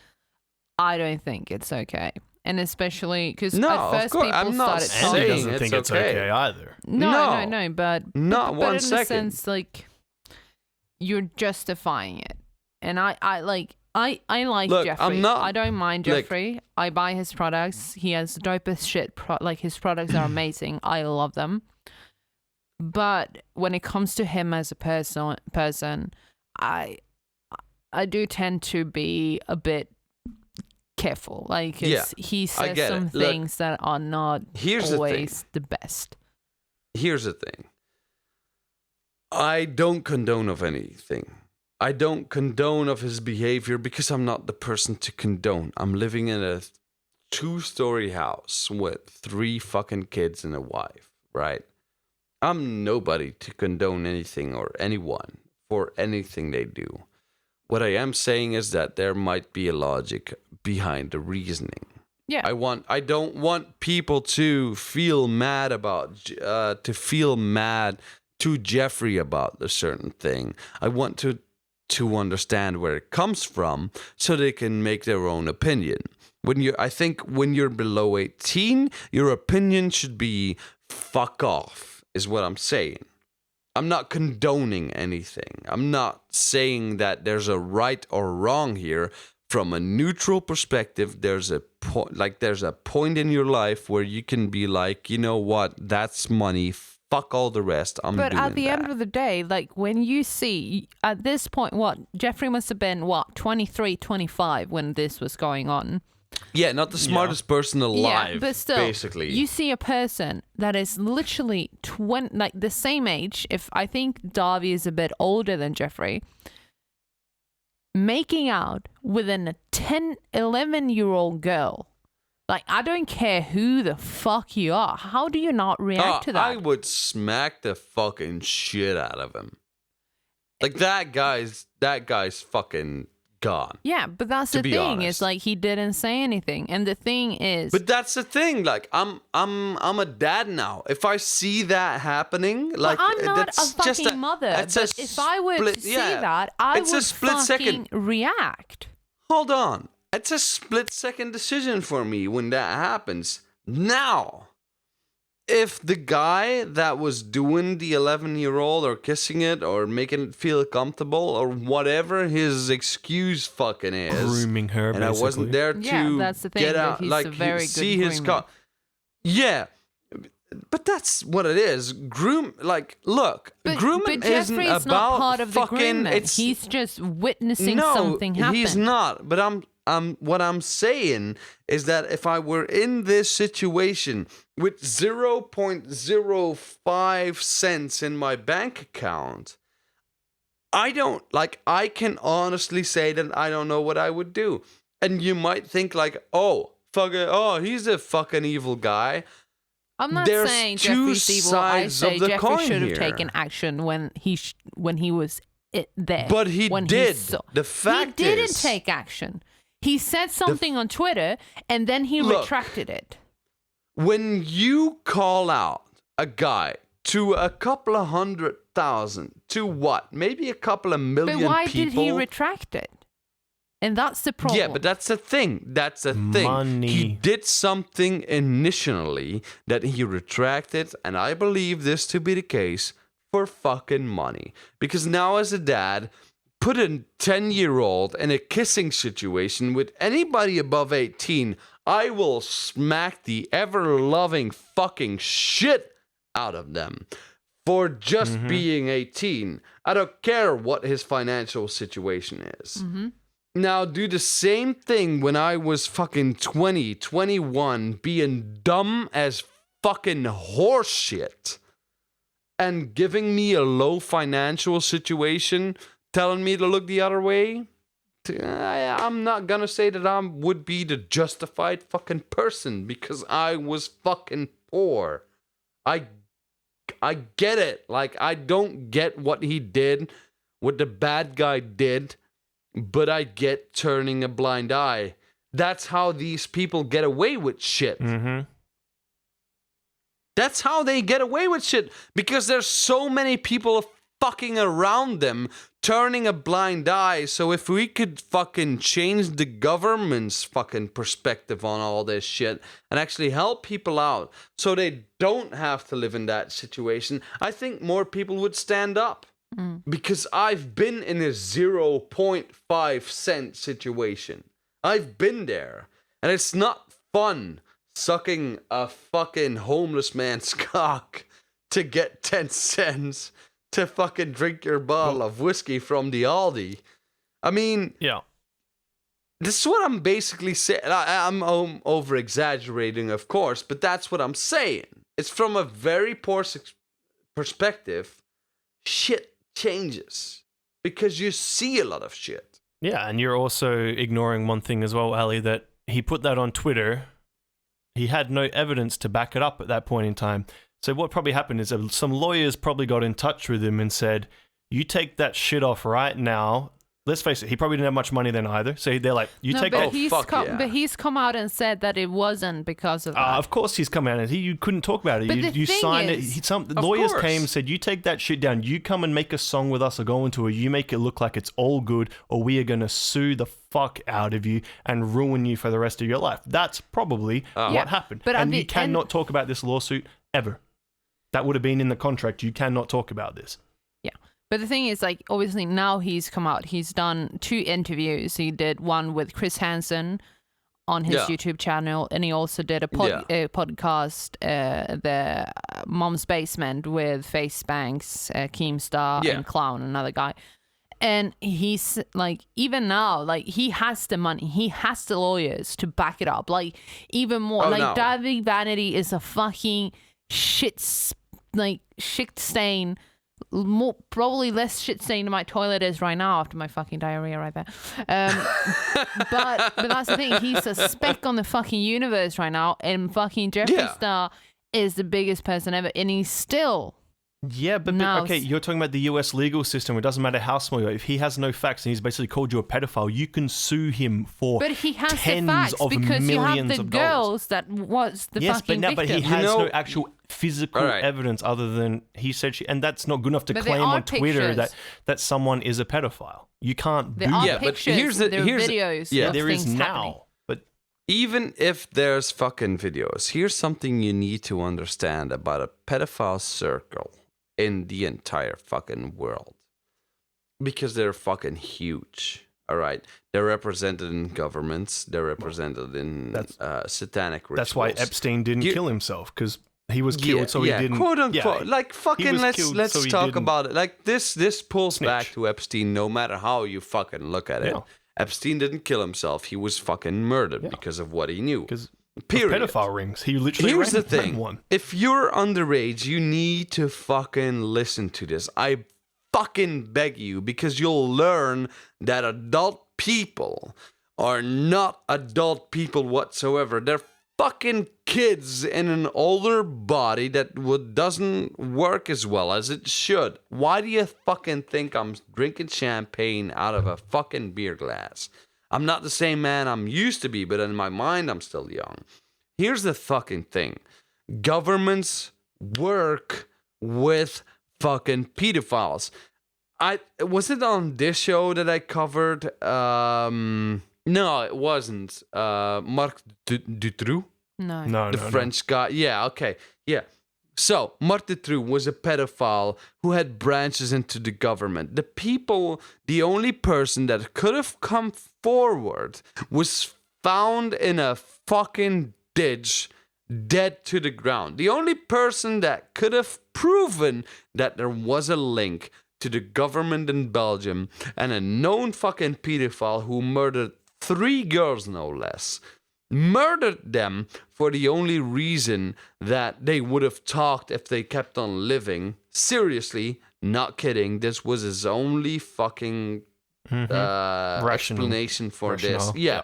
I don't think it's okay. And especially because No, at first of course, people I'm not started And talking. he saying doesn't think it's it's okay either. No, but Not but 1 in second. a sense, like, you're justifying it, and I like Look, Jeffree. I'm not- I don't mind look. Jeffree. I buy his products. He has dope as shit. Like, his products are amazing. I love them. But when it comes to him as a person, I do tend to be a bit careful. Like, 'cause Yeah, he I says get some it. Look, things that are not here's the thing. always the best. Here's the thing. I don't condone of anything. I don't condone of his behavior because I'm not the person to condone. I'm living in a 2-story house with 3 fucking kids and a wife, right? I'm nobody to condone anything or anyone for anything they do. What I am saying is that there might be a logic behind the reasoning. Yeah. I don't want people to feel mad to Jeffree about a certain thing. I want to understand where it comes from so they can make their own opinion. I think when you're below 18, your opinion should be fuck off, is what I'm saying. I'm not condoning anything. I'm not saying that there's a right or wrong here. From a neutral perspective, there's a point in your life where you can be like, you know what, that's money. Fuck all the rest. I'm But doing at the that. end of the day, like, when you see, at this point, Jeffree must have been, 23, 25 when this was going on. Yeah, not the smartest person alive. Yeah, but still, basically, you see a person that is literally like the same age. If I think Darby is a bit older than Jeffree, making out with a 10, 11-year-old girl. Like, I don't care who the fuck you are. How do you not react to that? I would smack the fucking shit out of him. Like that guy's fucking gone. Yeah, but that's the thing. Honest. It's like he didn't say anything, and the thing is. But that's the thing. Like I'm a dad now. If I see that happening, like I'm not that's a fucking just mother. It's but if I were to see that, I would fucking react. Hold on. It's a split-second decision for me when that happens. Now, if the guy that was doing the 11-year-old or kissing it or making it feel comfortable or whatever his excuse fucking is, grooming her, and basically. I wasn't there to that's the thing, get out, he's like a very see good his groomer. yeah. But that's what it is. Look, grooming isn't Jeffree's about not part of the fucking. grooming. He's just witnessing something happen. He's not. But what I'm saying is that if I were in this situation with 0.05 cents in my bank account, I can honestly say that I don't know what I would do. And you might think like, he's a fucking evil guy. I'm not There's saying two Jeffree's evil. I sides say of the Jeffree coin should have here. taken action when he was there. But he when did. The he fact didn't is, take action. He said something on Twitter and then he retracted it. when you call out a guy to a couple of 100,000 to what? Maybe a couple of million But why people. did he retract it? And that's the problem. Yeah, but that's the thing. That's the thing. Money. He did something initially that he retracted, and I believe this to be the case for fucking money. Because now, as a dad, put a 10-year-old in a kissing situation with anybody above 18, I will smack the ever-loving fucking shit out of them for just being 18. I don't care what his financial situation is. Now, do the same thing when I was fucking 20, 21, being dumb as fucking horseshit and giving me a low financial situation, telling me to look the other way. I'm not gonna say that I would be the justified fucking person because I was fucking poor. I get it. Like, I don't get what he did, what the bad guy did, but I get turning a blind eye. That's how these people get away with shit. That's how they get away with shit. Because there's so many people fucking around them, turning a blind eye. So if we could fucking change the government's fucking perspective on all this shit and actually help people out so they don't have to live in that situation, I think more people would stand up. Because I've been in a 0.5 cent situation. I've been there. And it's not fun sucking a fucking homeless man's cock to get 10 cents to fucking drink your bottle of whiskey from the Aldi. I mean, Yeah. this is what I'm basically saying. I'm over-exaggerating, of course, but that's what I'm saying. It's from a very poor perspective. Shit changes because you see a lot of shit. Yeah, and you're also ignoring one thing as well, Ali, that he put that on Twitter. He had no evidence to back it up at that point in time. So what probably happened is that some lawyers probably got in touch with him and said, you take that shit off right now. Let's face it, he probably didn't have much money then either. So they're like, take that. But he's come out and said that it wasn't because of that. Of course he's come out and you couldn't talk about it. But you signed it. Lawyers came and said, you take that shit down. You come and make a song with us or go into it. You make it look like it's all good or we are going to sue the fuck out of you and ruin you for the rest of your life. That's probably what happened. But you cannot talk about this lawsuit ever. That would have been in the contract. You cannot talk about this. Yeah. But the thing is, like, obviously now he's come out. He's done 2 interviews. He did one with Chris Hansen on his YouTube channel, and he also did a podcast, the Mom's Basement with Face Banks, Keemstar, and Clown, another guy. And he's like, even now, like he has the money, he has the lawyers to back it up. Like even more, Oh, like no. Darby Vanity is a fucking shit stain. More probably less shit stain than my toilet is right now after my fucking diarrhea right there. But that's the thing. He's a speck on the fucking universe right now, and fucking Jeffree Star is the biggest person ever, and he's still. Yeah, but okay, you're talking about the US legal system. It doesn't matter how small you are. If he has no facts and he's basically called you a pedophile, you can sue him for but he has tens the facts of because you have millions the of dollars. girls that was the Yes, fucking victim. but he has no actual physical All right. evidence other than he said she, and that's not good enough to But there claim are on Twitter pictures. that someone is a pedophile. You can't do There are that. but pictures, here's there are the- videos. yeah, of There is things now, happening. but Even if there's fucking videos, here's something you need to understand about a pedophile circle in the entire fucking world. Because they're fucking huge. All right. They're represented in governments. They're represented in satanic rituals. that's why Epstein didn't kill himself, because he was killed, so he didn't. Quote unquote. Yeah, like fucking was let's killed, so he talk didn't about it. Like this pulls back snitch. to Epstein no matter how you fucking look at it. Yeah. Epstein didn't kill himself. He was fucking murdered because of what he knew. Because Period. pedophile rings. He literally Here's the ran thing. one. If you're underage, you need to fucking listen to this. I fucking beg you, because you'll learn that adult people are not adult people whatsoever. They're fucking kids in an older body that doesn't work as well as it should. Why do you fucking think I'm drinking champagne out of a fucking beer glass? I'm not the same man I'm used to be, but in my mind, I'm still young. Here's the fucking thing. Governments work with fucking pedophiles. Was it on this show that I covered? No, it wasn't. Marc Dutroux? No. The French guy. Yeah, okay. Yeah. So, Marc Dutroux was a pedophile who had branches into the government. The only person that could have come forward was found in a fucking ditch, dead to the ground. The only person that could have proven that there was a link to the government in Belgium and a known fucking pedophile who murdered 3 girls, no less. Murdered them for the only reason that they would have talked if they kept on living. Seriously, not kidding. This was his only fucking explanation for Rationale. this. Yeah.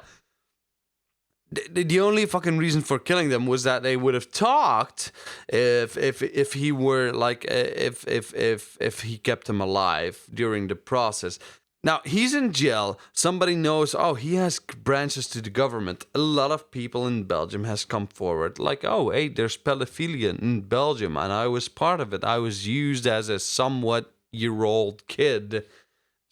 The only fucking reason for killing them was that they would have talked if he were like if he kept them alive during the process. Now, he's in jail. Somebody knows, he has branches to the government. A lot of people in Belgium has come forward. Like, hey, there's pedophilia in Belgium, and I was part of it. I was used as a somewhat year-old kid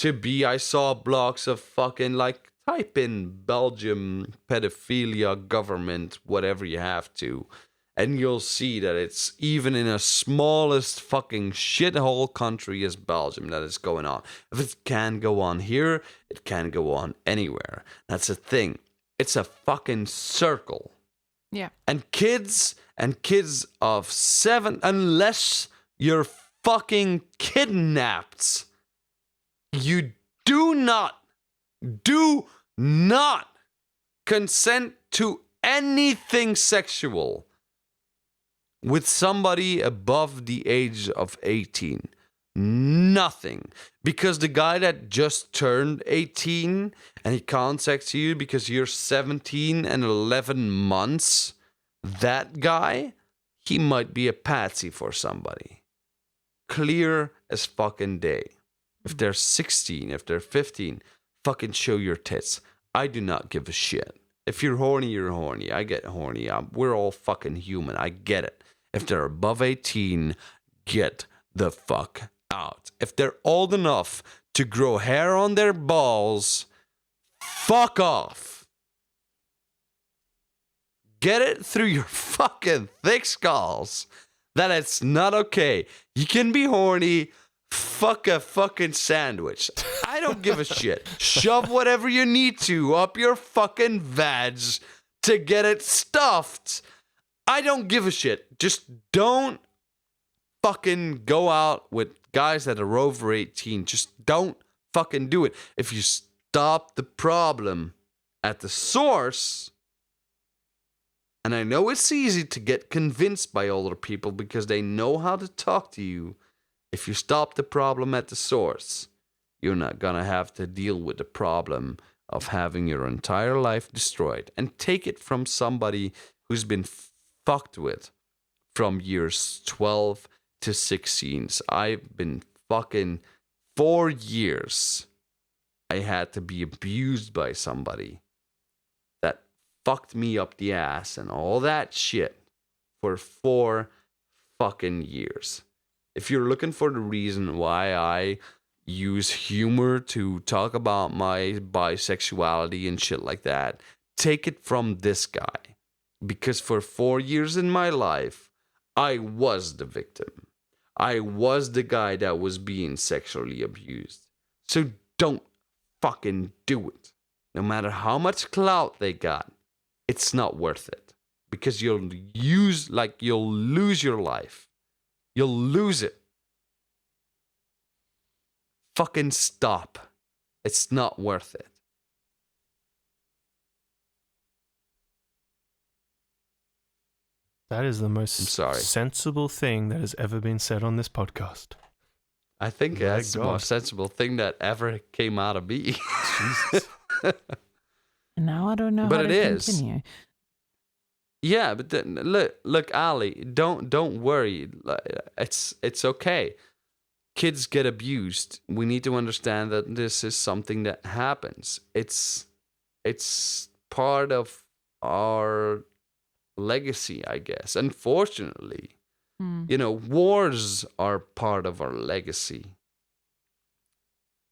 I saw blogs of fucking, like, type in Belgium, pedophilia, government, whatever you have to. And you'll see that it's even in a smallest fucking shithole country as Belgium that is going on. If it can go on here, it can go on anywhere. That's the thing. It's a fucking circle. Yeah. And kids of 7, unless you're fucking kidnapped, you do not consent to anything sexual with somebody above the age of 18. Nothing. Because the guy that just turned 18 and he contacts you because you're 17 and 11 months, that guy, he might be a patsy for somebody. Clear as fucking day. If they're 16, if they're 15, fucking show your tits. I do not give a shit. If you're horny, you're horny. I get horny. We're all fucking human. I get it. If they're above 18, get the fuck out. If they're old enough to grow hair on their balls, fuck off. Get it through your fucking thick skulls that it's not okay. You can be horny. Fuck a fucking sandwich. I don't give a shit. Shove whatever you need to up your fucking vag to get it stuffed. I don't give a shit. Just don't fucking go out with guys that are over 18. Just don't fucking do it. If you stop the problem at the source, and I know it's easy to get convinced by older people because they know how to talk to you. If you stop the problem at the source, you're not gonna have to deal with the problem of having your entire life destroyed. And take it from somebody who's been fucked with from years 12 to 16. I've been fucking 4 years. I had to be abused by somebody that fucked me up the ass and all that shit for 4 fucking years. If you're looking for the reason why I use humor to talk about my bisexuality and shit like that, take it from this guy. Because for 4 years in my life, I was the victim. I was the guy that was being sexually abused. So don't fucking do it. No matter how much clout they got, it's not worth it. Because you'll lose your life. You'll lose it. Fucking stop. It's not worth it. That is the most sorry. sensible thing that has ever been said on this podcast. I think My that's the God. most sensible thing that ever came out of me. Jesus. Now I don't know But how it to is. continue. Yeah, but then, look, Ali, don't worry. It's okay. Kids get abused. We need to understand that this is something that happens. It's part of our legacy, I guess. Unfortunately, wars are part of our legacy.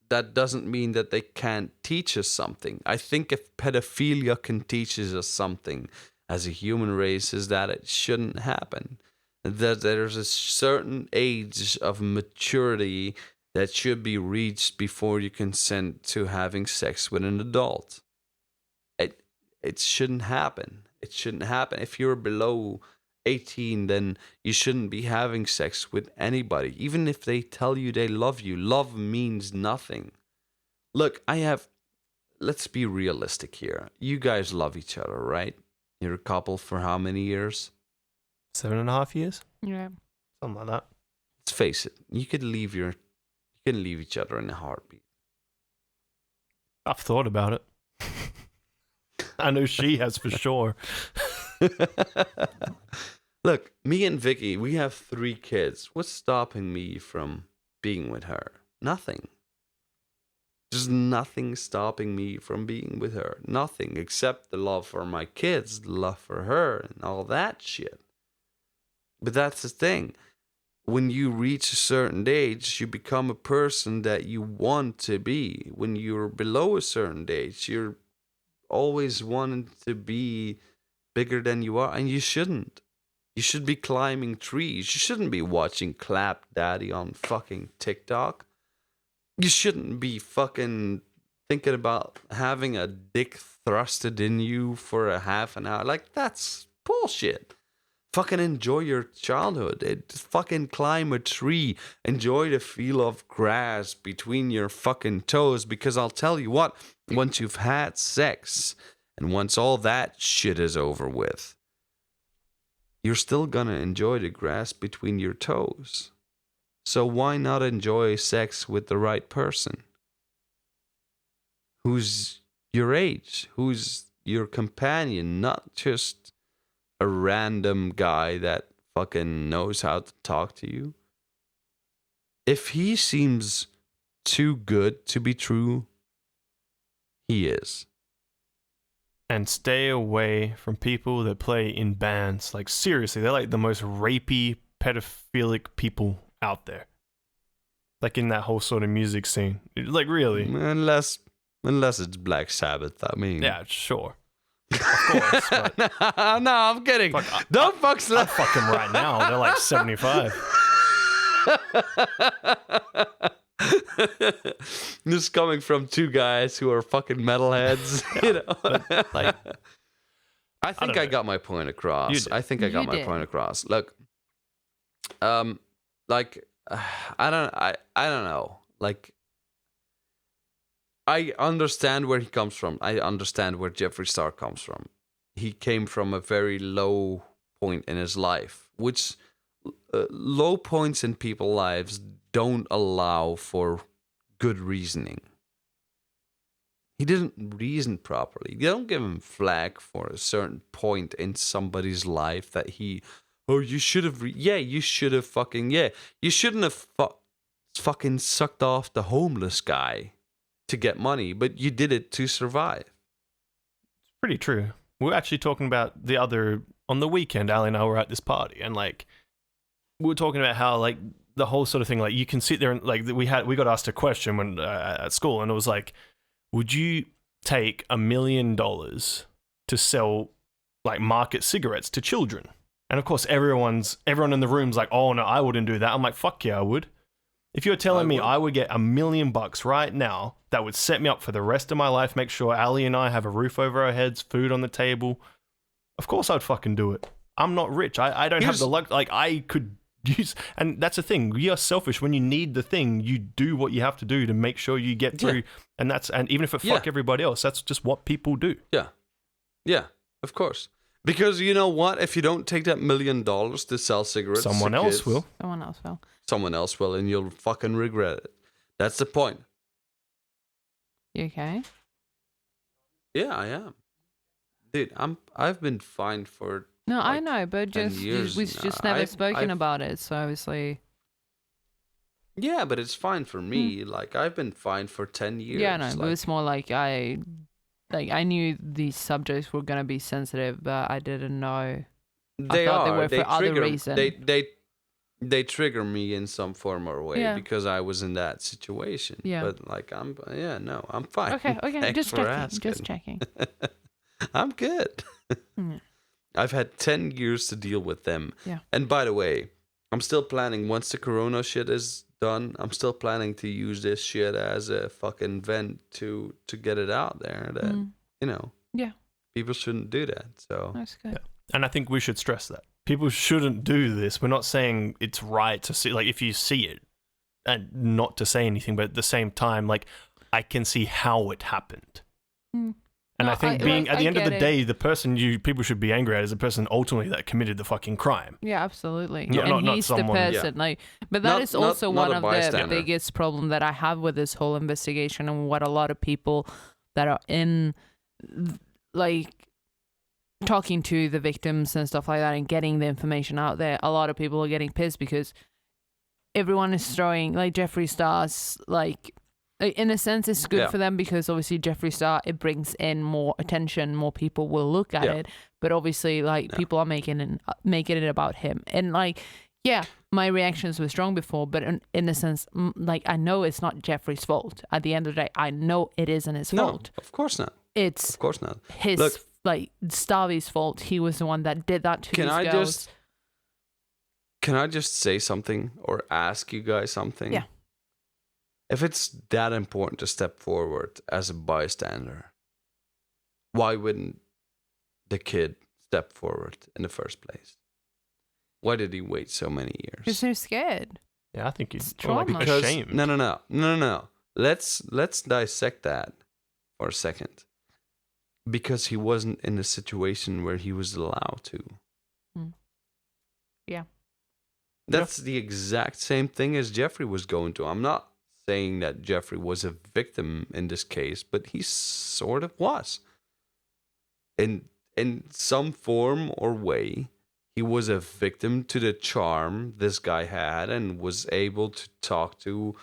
That doesn't mean that they can't teach us something. I think if pedophilia can teach us something as a human race, is that it shouldn't happen. That there's a certain age of maturity that should be reached before you consent to having sex with an adult. It shouldn't happen. It shouldn't happen. If you're below 18, then you shouldn't be having sex with anybody. Even if they tell you they love you, love means nothing. Look, let's be realistic here. You guys love each other, right? You're a couple for how many years? 7.5 years? Yeah. Something like that. Let's face it. You can leave each other in a heartbeat. I've thought about it. I know she has for sure. Look, me and Vicky, we have 3 kids. What's stopping me from being with her? Nothing. There's nothing stopping me from being with her. Nothing except the love for my kids, the love for her, and all that shit. But that's the thing. When you reach a certain age, you become a person that you want to be. When you're below a certain age, you're always wanting to be bigger than you are, and you shouldn't. You should be climbing trees. You shouldn't be watching Clap Daddy on fucking TikTok. You shouldn't be fucking thinking about having a dick thrusted in you for a half an hour. Like, that's bullshit. Fucking enjoy your childhood. Fucking climb a tree. Enjoy the feel of grass between your fucking toes. Because I'll tell you what, once you've had sex and once all that shit is over with, you're still gonna enjoy the grass between your toes. So why not enjoy sex with the right person? Who's your age? Who's your companion? Not just a random guy that fucking knows how to talk to you. If he seems too good to be true, he is. And stay away from people that play in bands. Like, seriously, they're like the most rapey, pedophilic people out there. Like, in that whole sort of music scene. Like, really. Unless it's Black Sabbath, I mean. Yeah, sure. Of course. But no, I'm kidding. fuck, Don't fuck I'd Slap. fuck them right now. They're like 75. This is coming from 2 guys who are fucking metalheads, you know. But, like, I think don't I know. got my point across. You did. I think I got You my did. point across. Look, like, I don't know. Like, I understand where he comes from. I understand where Jeffree Star comes from. He came from a very low point in his life, which low points in people's lives don't allow for good reasoning. He didn't reason properly. You don't give him flack for a certain point in somebody's life that you should have, you should have you shouldn't have fucking sucked off the homeless guy to get money, but you did it to survive. It's pretty true. We were actually talking about on the weekend, Ali and I were at this party, and like, we were talking about how like the whole sort of thing, like you can sit there and like we got asked a question when at school, and it was like, would you take $1 million to sell like market cigarettes to children? And of course, everyone in the room's like, oh no, I wouldn't do that. I'm like, fuck yeah, I would. If you're telling me I would get $1 million right now, that would set me up for the rest of my life, make sure Ali and I have a roof over our heads, food on the table, of course I'd fucking do it. I'm not rich. I don't have the luck. Like, I could use, and that's the thing. You're selfish. When you need the thing, you do what you have to do to make sure you get through. And even if it fuck everybody else, that's just what people do. Yeah, of course. Because you know what? If you don't take that $1 million to sell cigarettes, Someone else will. Someone else will, and you'll fucking regret it. That's the point. You okay? Yeah, I am. Dude, I've been fined for No, like I know, but we've just never spoken about it, so obviously. Yeah, but it's fine for me. Like, I've been fined for 10 years. Yeah, no, but it's more like I knew these subjects were gonna be sensitive, but I didn't know. They were for other reasons. They trigger me in some form or way because I was in that situation. Yeah. But like I'm fine. Okay, Thanks just checking. I'm good. Yeah. I've had 10 years to deal with them. Yeah. And by the way, I'm still planning, once the corona shit is done, I'm still planning to use this shit as a fucking vent to get it out there that, you know, people shouldn't do that. So that's good. Yeah. And I think we should stress that. People shouldn't do this. We're not saying it's right to see, like, if you see it and not to say anything, but at the same time, like, I can see how it happened. And I think at the end of the day, the person people should be angry at is the person ultimately that committed the fucking crime. Yeah, absolutely. Not he's someone, the person. Yeah. But that is also one of the bystander. biggest problem that I have with this whole investigation, and what a lot of people that are in, like, talking to the victims and stuff like that and getting the information out there, a lot of people are getting pissed because everyone is throwing, like, Jeffree Star's, like, in a sense it's good for them because obviously Jeffree Star, it brings in more attention, more people will look at it, but obviously like people are making it about him, and like my reactions were strong before, but in a sense, like, I know it's not Jeffree's fault. At the end of the day, I know it isn't his fault. Of course not. It's of course not his like Starvy's fault. He was the one that did that to these girls. Can I just say something or ask you guys something? Yeah. If it's that important to step forward as a bystander, why wouldn't the kid step forward in the first place? Why did he wait so many years? Because they're scared. Yeah, I think It's he's like trauma. ashamed. No. Let's dissect that for a second. Because he wasn't in a situation where he was allowed to. Yeah. That's the exact same thing as Jeffree was going to. I'm not saying that Jeffree was a victim in this case, but he sort of was. In some form or way, he was a victim to the charm this guy had and was able to talk to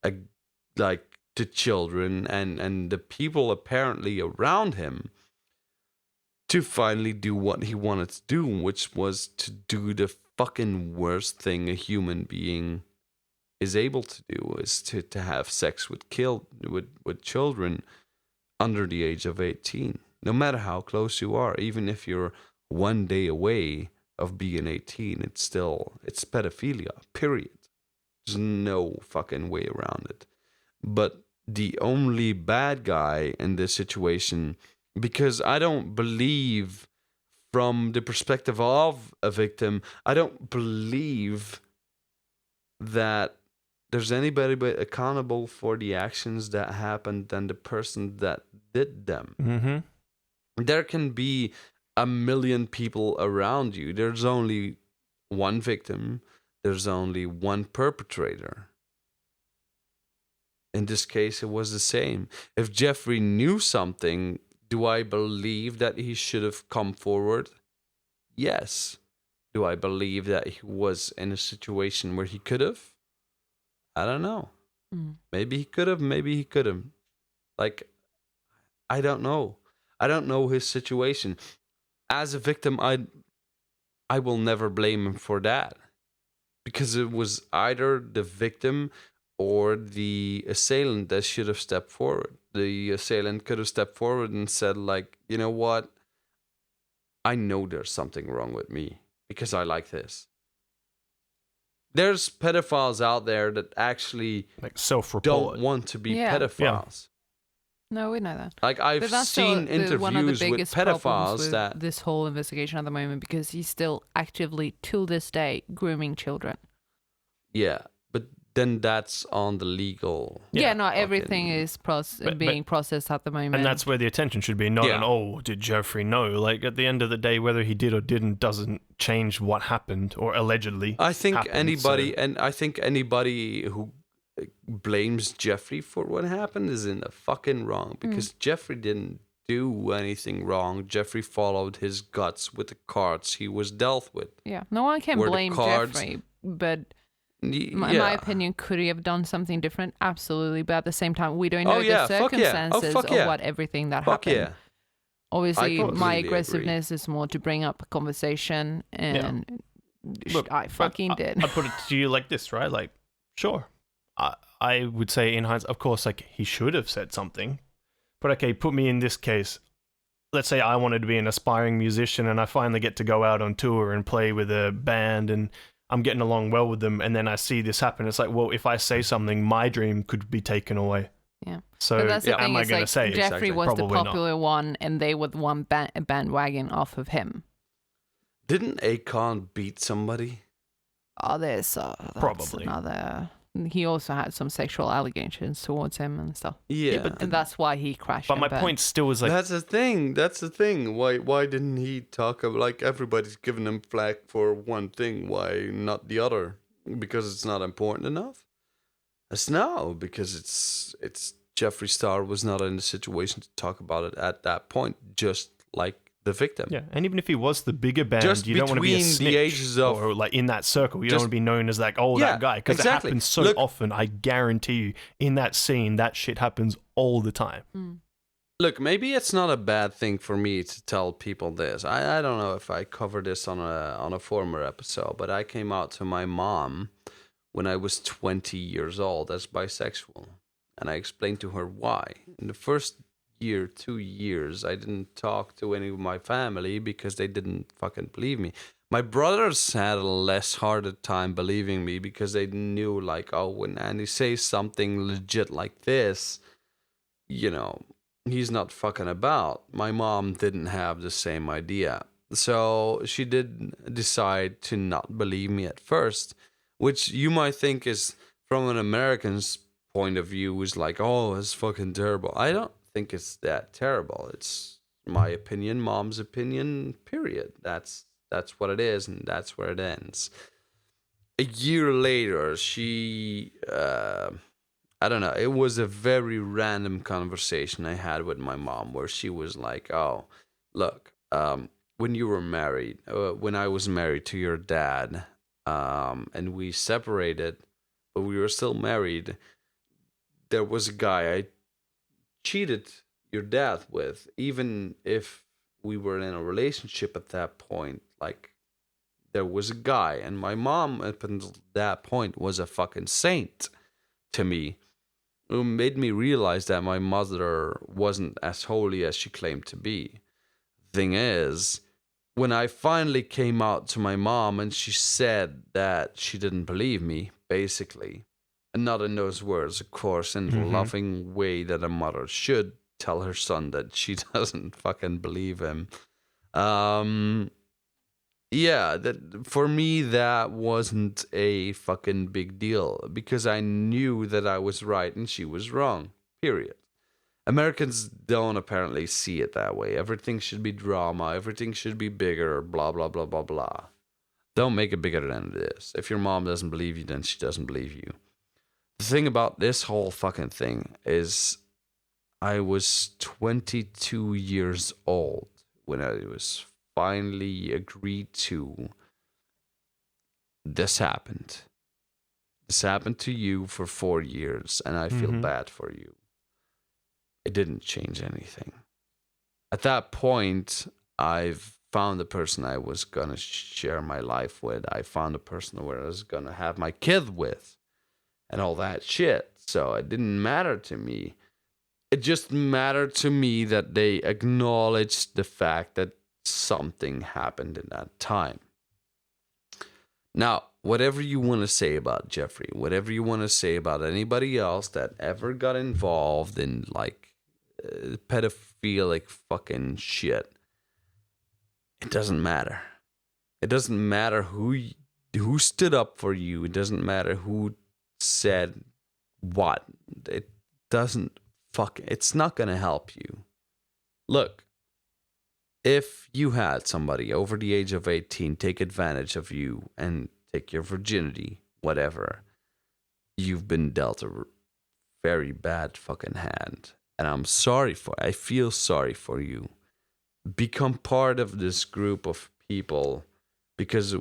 the children and the people apparently around him to finally do what he wanted to do, which was to do the fucking worst thing a human being is able to do, is to have sex with children under the age of 18. No matter how close you are, even if you're one day away of being 18, it's pedophilia, period. There's no fucking way around it. But the only bad guy in this situation, because I don't believe, from the perspective of a victim, I don't believe that there's anybody but accountable for the actions that happened than the person that did them. Mm-hmm. There can be a million people around you. There's only one victim. There's only one perpetrator. In this case, it was the same. If Jeffree knew something, do I believe that he should have come forward? Yes. Do I believe that he was in a situation where he could have? I don't know. Maybe he could have, maybe he couldn't. Like, I don't know. I don't know his situation. As a victim, I will never blame him for that. Because it was either the victim or the assailant that should have stepped forward. The assailant could have stepped forward and said, like, you know what? I know there's something wrong with me because I like this. There's pedophiles out there that actually Like self-report. don't want to be pedophiles. No, we know that. Like, I've But that's seen one of the interviews with biggest problems pedophiles with that... this whole investigation at the moment, because he's still actively, till this day, grooming children. Yeah, but then that's on the legal... Yeah, no, everything is being processed at the moment. And that's where the attention should be, not on, oh, did Jeffree know? Like, at the end of the day, whether he did or didn't doesn't change what happened, or allegedly I think happened, anybody, so. and I think anybody who blames Jeffree for what happened is in the fucking wrong, because Jeffree didn't do anything wrong. Jeffree followed his guts with the cards he was dealt with. Yeah, no one can blame Jeffree, but... My opinion, could he have done something different? Absolutely, but at the same time, we don't know the circumstances of what everything that happened. Yeah. Obviously, my aggressiveness is more to bring up a conversation, and Look, I fucking did. I put it to you like this, right? Like, sure, I would say in hindsight, of course, like he should have said something, but okay, put me in this case. Let's say I wanted to be an aspiring musician, and I finally get to go out on tour and play with a band, and I'm getting along well with them, and then I see this happen. It's like, well, if I say something, my dream could be taken away. Yeah. So am I going to say Jeffree was Probably the popular one, and they were the one bandwagon off of him? Didn't Akon beat somebody? Oh, that's Probably another. He also had some sexual allegations towards him and stuff. Yeah, and that's why he crashed. But my point still is like, that's the thing. That's the thing. Why didn't he talk about, like, everybody's giving him flack for one thing? Why not the other? Because it's not important enough? No, because it's Jeffree Star was not in the situation to talk about it at that point, just like the victim. yeah, and even if he was the bigger band, Just you don't want to be a between snitch the ages of- or like in that circle. You don't Just- want to be known as like, oh, Yeah, that guy, because exactly. it happens so Look- often. I guarantee you, in that scene, that shit happens all the time. Look, maybe it's not a bad thing for me to tell people this. I don't know if I covered this on a former episode, but I came out to my mom when I was 20 years old as bisexual, and I explained to her why. In the first year, 2 years, I didn't talk to any of my family because they didn't fucking believe me. My brothers had a less harder time believing me because they knew, like, oh, when Andy says something legit like this, you know, he's not fucking about. My mom didn't have the same idea. So she did decide to not believe me at first, which you might think is, from an American's point of view, is like, oh, it's fucking terrible. I don't think it's that terrible. It's my opinion, mom's opinion, period. That's what it is, and that's where it ends. A year later, she, I don't know, it was a very random conversation I had with my mom where she was like, oh, look, when you were married, when I was married to your dad, and we separated, but we were still married, there was a guy I cheated your dad with, even if we were in a relationship at that point. Like, there was a guy, and my mom up until that point was a fucking saint to me. It made me realize that my mother wasn't as holy as she claimed to be. Thing is, when I finally came out to my mom and she said that she didn't believe me, basically, and not in those words, of course, in the loving way that a mother should tell her son that she doesn't fucking believe him. yeah, that for me that wasn't a fucking big deal because I knew that I was right and she was wrong. Period. Americans don't apparently see it that way. Everything should be drama, everything should be bigger, blah blah blah blah blah. Don't make it bigger than it is. If your mom doesn't believe you, then she doesn't believe you. The thing about this whole fucking thing is I was 22 years old when I was finally agreed to. This happened. This happened to you for 4 years, and I feel bad for you. It didn't change anything. At that point, I've found the person I was gonna share my life with. I found a person where I was gonna have my kid with, and all that shit. So it didn't matter to me. It just mattered to me that they acknowledged the fact that something happened in that time. Now, whatever you want to say about Jeffree, whatever you want to say about anybody else that ever got involved in like pedophilic fucking shit, it doesn't matter. It doesn't matter who stood up for you. It doesn't matter who said what. It doesn't it's not gonna help you. Look, if you had somebody over the age of 18 take advantage of you and take your virginity, whatever, you've been dealt a very bad fucking hand. And I feel sorry for you. Become part of this group of people because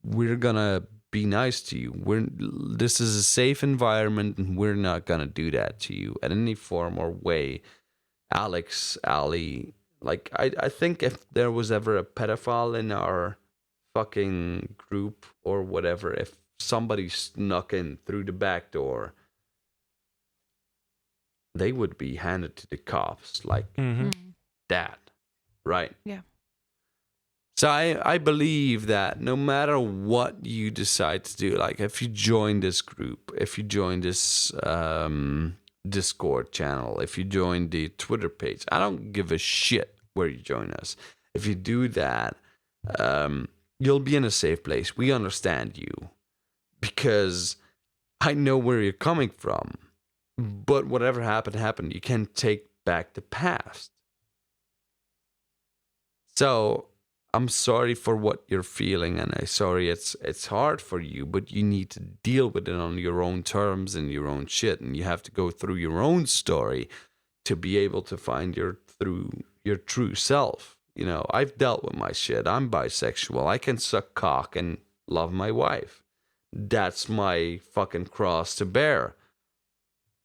we're gonna be nice to you. This is a safe environment and we're not gonna do that to you in any form or way. Alex, Ali, like I think if there was ever a pedophile in our fucking group or whatever, if somebody snuck in through the back door, they would be handed to the cops like that, right? Yeah. So I believe that no matter what you decide to do, like if you join this group, if you join this Discord channel, if you join the Twitter page, I don't give a shit where you join us. If you do that, you'll be in a safe place. We understand you because I know where you're coming from. But whatever happened. You can't take back the past. So I'm sorry for what you're feeling, and I'm sorry it's hard for you, but you need to deal with it on your own terms and your own shit, and you have to go through your own story to be able to find your true self. You know, I've dealt with my shit. I'm bisexual. I can suck cock and love my wife. That's my fucking cross to bear.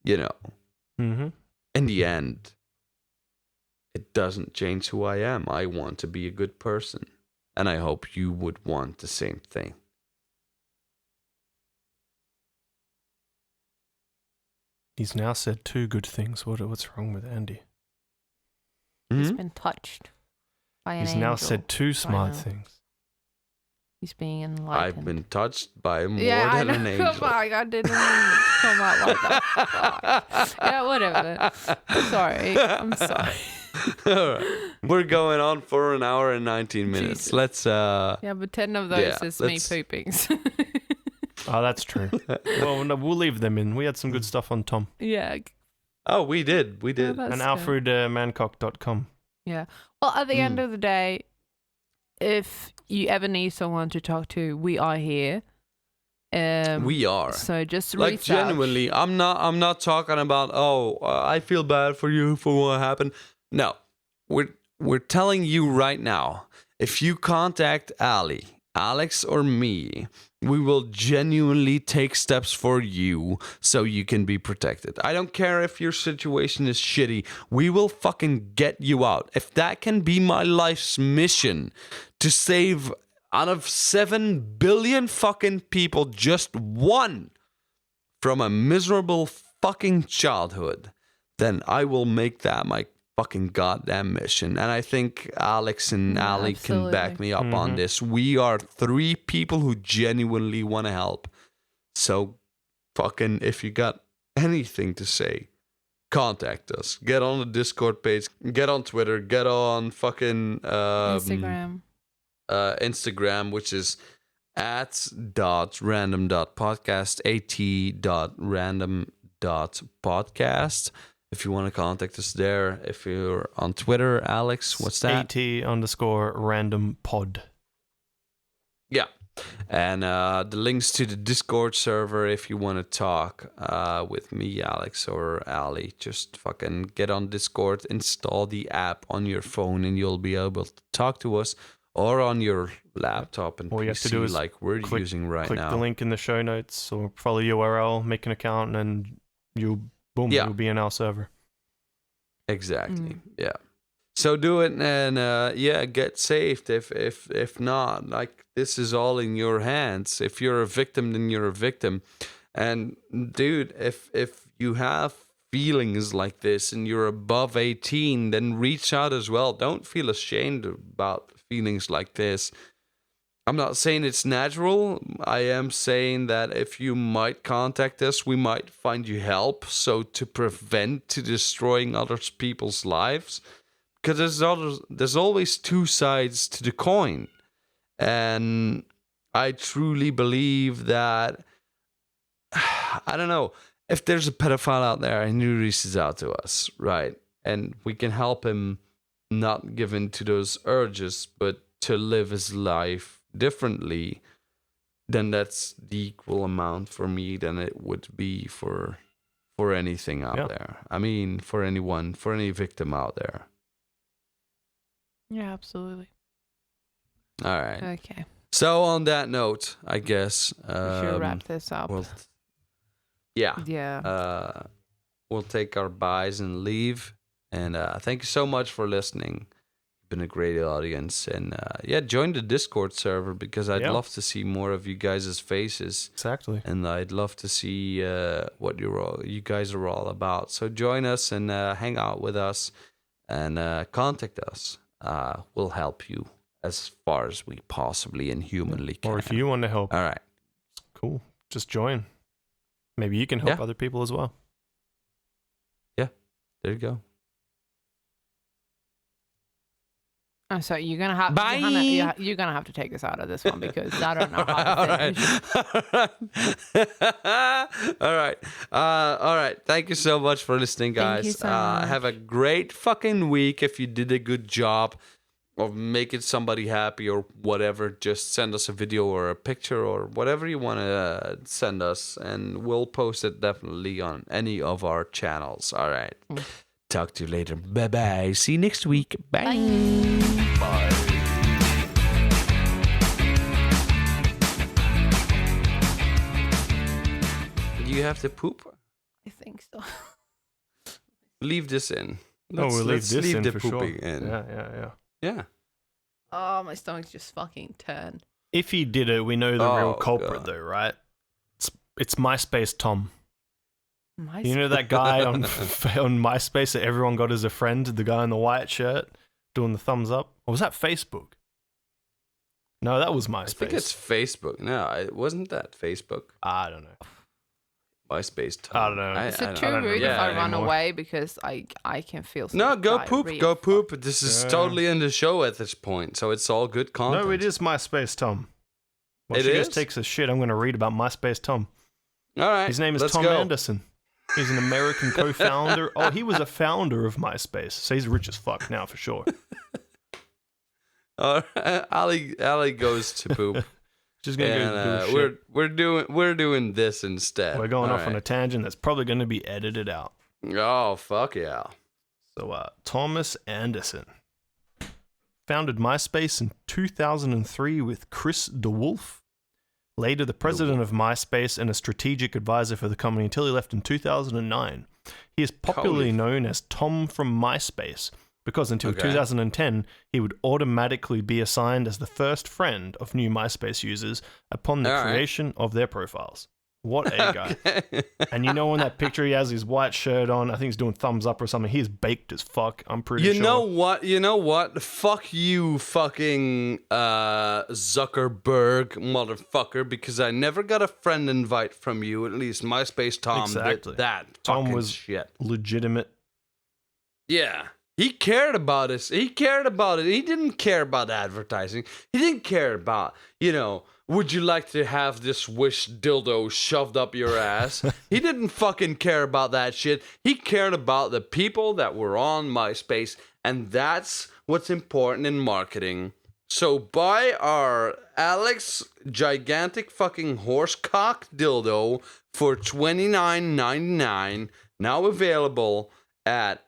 You know, in the end, it doesn't change who I am. I want to be a good person. And I hope you would want the same thing. He's now said 2 good things. What's wrong with Andy? He's been touched by an He's angel. now said 2 smart things. He's being enlightened. I've been touched by more than an angel. Come on, I didn't mean to come out like that. Yeah, whatever. I'm sorry. All right. We're going on for an hour and 19 minutes. Jesus. Let's Yeah, but 10 of those is me let's- pooping. Oh, that's true. Well, no, we'll leave them in. We had some good stuff on Tom. Yeah. Oh, we did. that's And good. alfredmancock.com. Yeah. Well, at the end of the day, if you ever need someone to talk to, we are here. We are. So just Like reach out. genuinely, I'm not talking about I feel bad for you for what happened. No. We're telling you right now, if you contact Ali, Alex or me, we will genuinely take steps for you so you can be protected. I don't care if your situation is shitty. We will fucking get you out. If that can be my life's mission to save out of 7 billion fucking people, just one from a miserable fucking childhood, then I will make that my fucking goddamn mission. And I think Alex and Ali can back me up on this. We are 3 people who genuinely want to help. So fucking, if you got anything to say, contact us. Get on the Discord page, get on Twitter, get on fucking Instagram. Instagram, which is @random.podcast, at.random.podcast. If you want to contact us there. If you're on Twitter, Alex, what's that? AT_random_pod. Yeah. And the links to the Discord server if you want to talk with me, Alex, or Ali. Just fucking get on Discord, install the app on your phone, and you'll be able to talk to us, or on your laptop and All you have to do PC is like we're using right click now. the link in the show notes or follow URL, make an account, and you'll be in our server. Exactly. Yeah. So do it, and get saved. If not, like, this is all in your hands. If you're a victim, then you're a victim. And dude, if you have feelings like this and you're above 18, then reach out as well. Don't feel ashamed about feelings like this. I'm not saying it's natural. I am saying that if you might contact us, we might find you help. So to prevent to destroying other people's lives. Because there's always two sides to the coin. And I truly believe that, I don't know, if there's a pedophile out there and he reaches out to us, right? And we can help him not give in to those urges, but to live his life differently, then that's the equal amount for me than it would be for anything out there. I mean, for anyone, for any victim out there. Yeah, absolutely. All right. Okay. So on that note, I guess We should wrap this up. Yeah. We'll take our byes and leave. And thank you so much for listening. You've been a great audience. And join the Discord server, because I'd love to see more of you guys' faces. Exactly. And I'd love to see what you guys are all about. So join us and hang out with us and contact us. We'll help you as far as we possibly and humanly can. Or if you want to help. All right. Cool. Just join. Maybe you can help other people as well. Yeah. There you go. I'm sorry, you're gonna have Bye. you're gonna have to take us out of this one, because I don't know how to finish. All right. All right. Thank you so much for listening, guys. Thank you so much. Have a great fucking week. If you did a good job of making somebody happy or whatever, just send us a video or a picture or whatever you want to send us, and we'll post it definitely on any of our channels. All right. Talk to you later. Bye-bye. See you next week. Bye. Bye. Do you have to poop? I think so. Leave this in. We'll leave this in the for sure. pooping in. Yeah. Oh, my stomach's just fucking turned. If he did it, we know the real culprit, God. though, right? It's MySpace Tom. My You know that guy on MySpace that everyone got as a friend, the guy in the white shirt doing the thumbs up? Or was that Facebook? No, that was MySpace. I think it's Facebook. No, it wasn't that Facebook. I don't know. MySpace. I don't know. Is it too I don't rude if I run anymore. away, because I can feel No, go poop. diarrhea. Go poop. This is Yeah. totally in the show at this point, so it's all good content. No, it is MySpace Tom. When It she is? just takes a shit, I'm going to read about MySpace Tom. All right. His name is let's Tom go. Anderson. He's an American co-founder. Oh, he was a founder of MySpace, so he's rich as fuck now for sure. Ali goes to poop. Just gonna go do shit. we're doing this instead. We're going All off on a right. tangent that's probably going to be edited out. Oh fuck yeah! So, Thomas Anderson founded MySpace in 2003 with Chris DeWolf. Later, the president of MySpace and a strategic advisor for the company until he left in 2009. He is popularly known as Tom from MySpace because until 2010, he would automatically be assigned as the first friend of new MySpace users upon the creation of their profiles. What a guy. And you know, when that picture he has his white shirt on, I think he's doing thumbs up or something, he's baked as fuck, I'm pretty sure. You know what? Fuck you, fucking Zuckerberg, motherfucker, because I never got a friend invite from you, at least MySpace Tom Exactly. did that Tom fucking was shit. legitimate. Yeah. He cared about us. He cared about it. He didn't care about advertising. He didn't care about, would you like to have this Wish dildo shoved up your ass? He didn't fucking care about that shit. He cared about the people that were on MySpace, and that's what's important in marketing. So buy our Alex gigantic fucking horsecock dildo for $29.99, now available at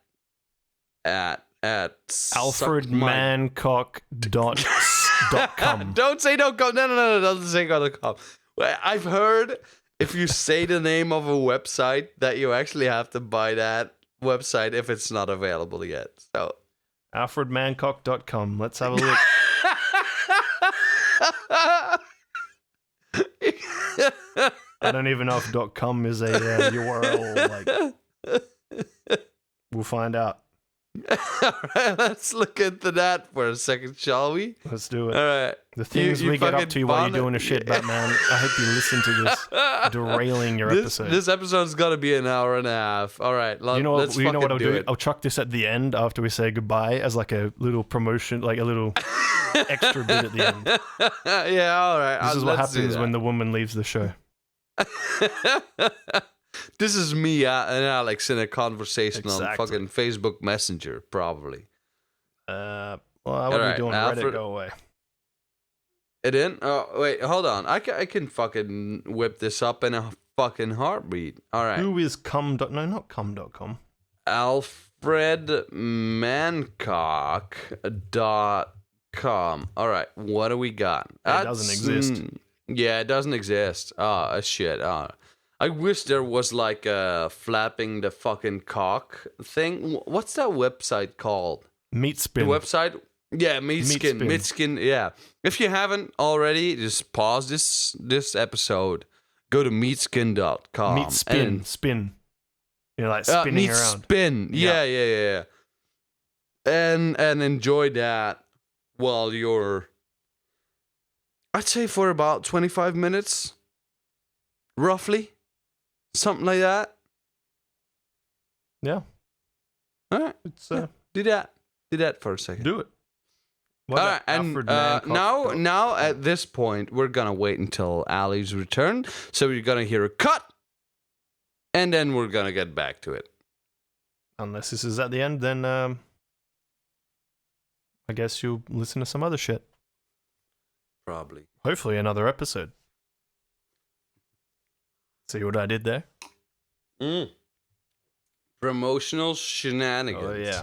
alfredmancock.com. Don't say .com. No, don't say .com. Well, I've heard if you say the name of a website that you actually have to buy that website if it's not available yet. So alfredmancock.com. Let's have a look. I don't even know if .com is a URL. We'll find out. All right, let's look into that for a second, shall we? Let's do it. All right. The things we get up to while you're doing a shit, Batman. I hope you listen to this, derailing your episode. This episode's got to be an hour and a half. All right, you know let's what I'll do? it. I'll chuck this at the end after we say goodbye as like a little promotion, like a little extra bit at the end. Yeah, all right. This is what happens when the woman leaves the show. This is me and Alex in a conversation on Exactly. fucking Facebook Messenger, probably. Well, what are we doing? Alfred, Reddit, go away. It in? Oh, wait, hold on. I can fucking whip this up in a fucking heartbeat. All right. Who is cum? No, not cum.com. alfredmancock.com. All right, what do we got? It doesn't exist. Yeah, it doesn't exist. Oh, shit. I wish there was like a flapping the fucking cock thing. What's that website called? Meatspin. The website? Yeah, Meatskin. Meatskin, yeah. If you haven't already, just pause this episode. Go to meatskin.com. Spin. You know, like spinning around. Spin. Yeah. And enjoy that while you're, I'd say for about 25 minutes, roughly. Something like that. Yeah. All right. It's Do that. Do that for a second. do it. All right, and now at this point, we're gonna wait until Ali's return. So you're gonna hear a cut, and then we're gonna get back to it. Unless this is at the end, then I guess you'll listen to some other shit. Probably. Hopefully another episode. See what I did there? Promotional shenanigans. Oh, yeah.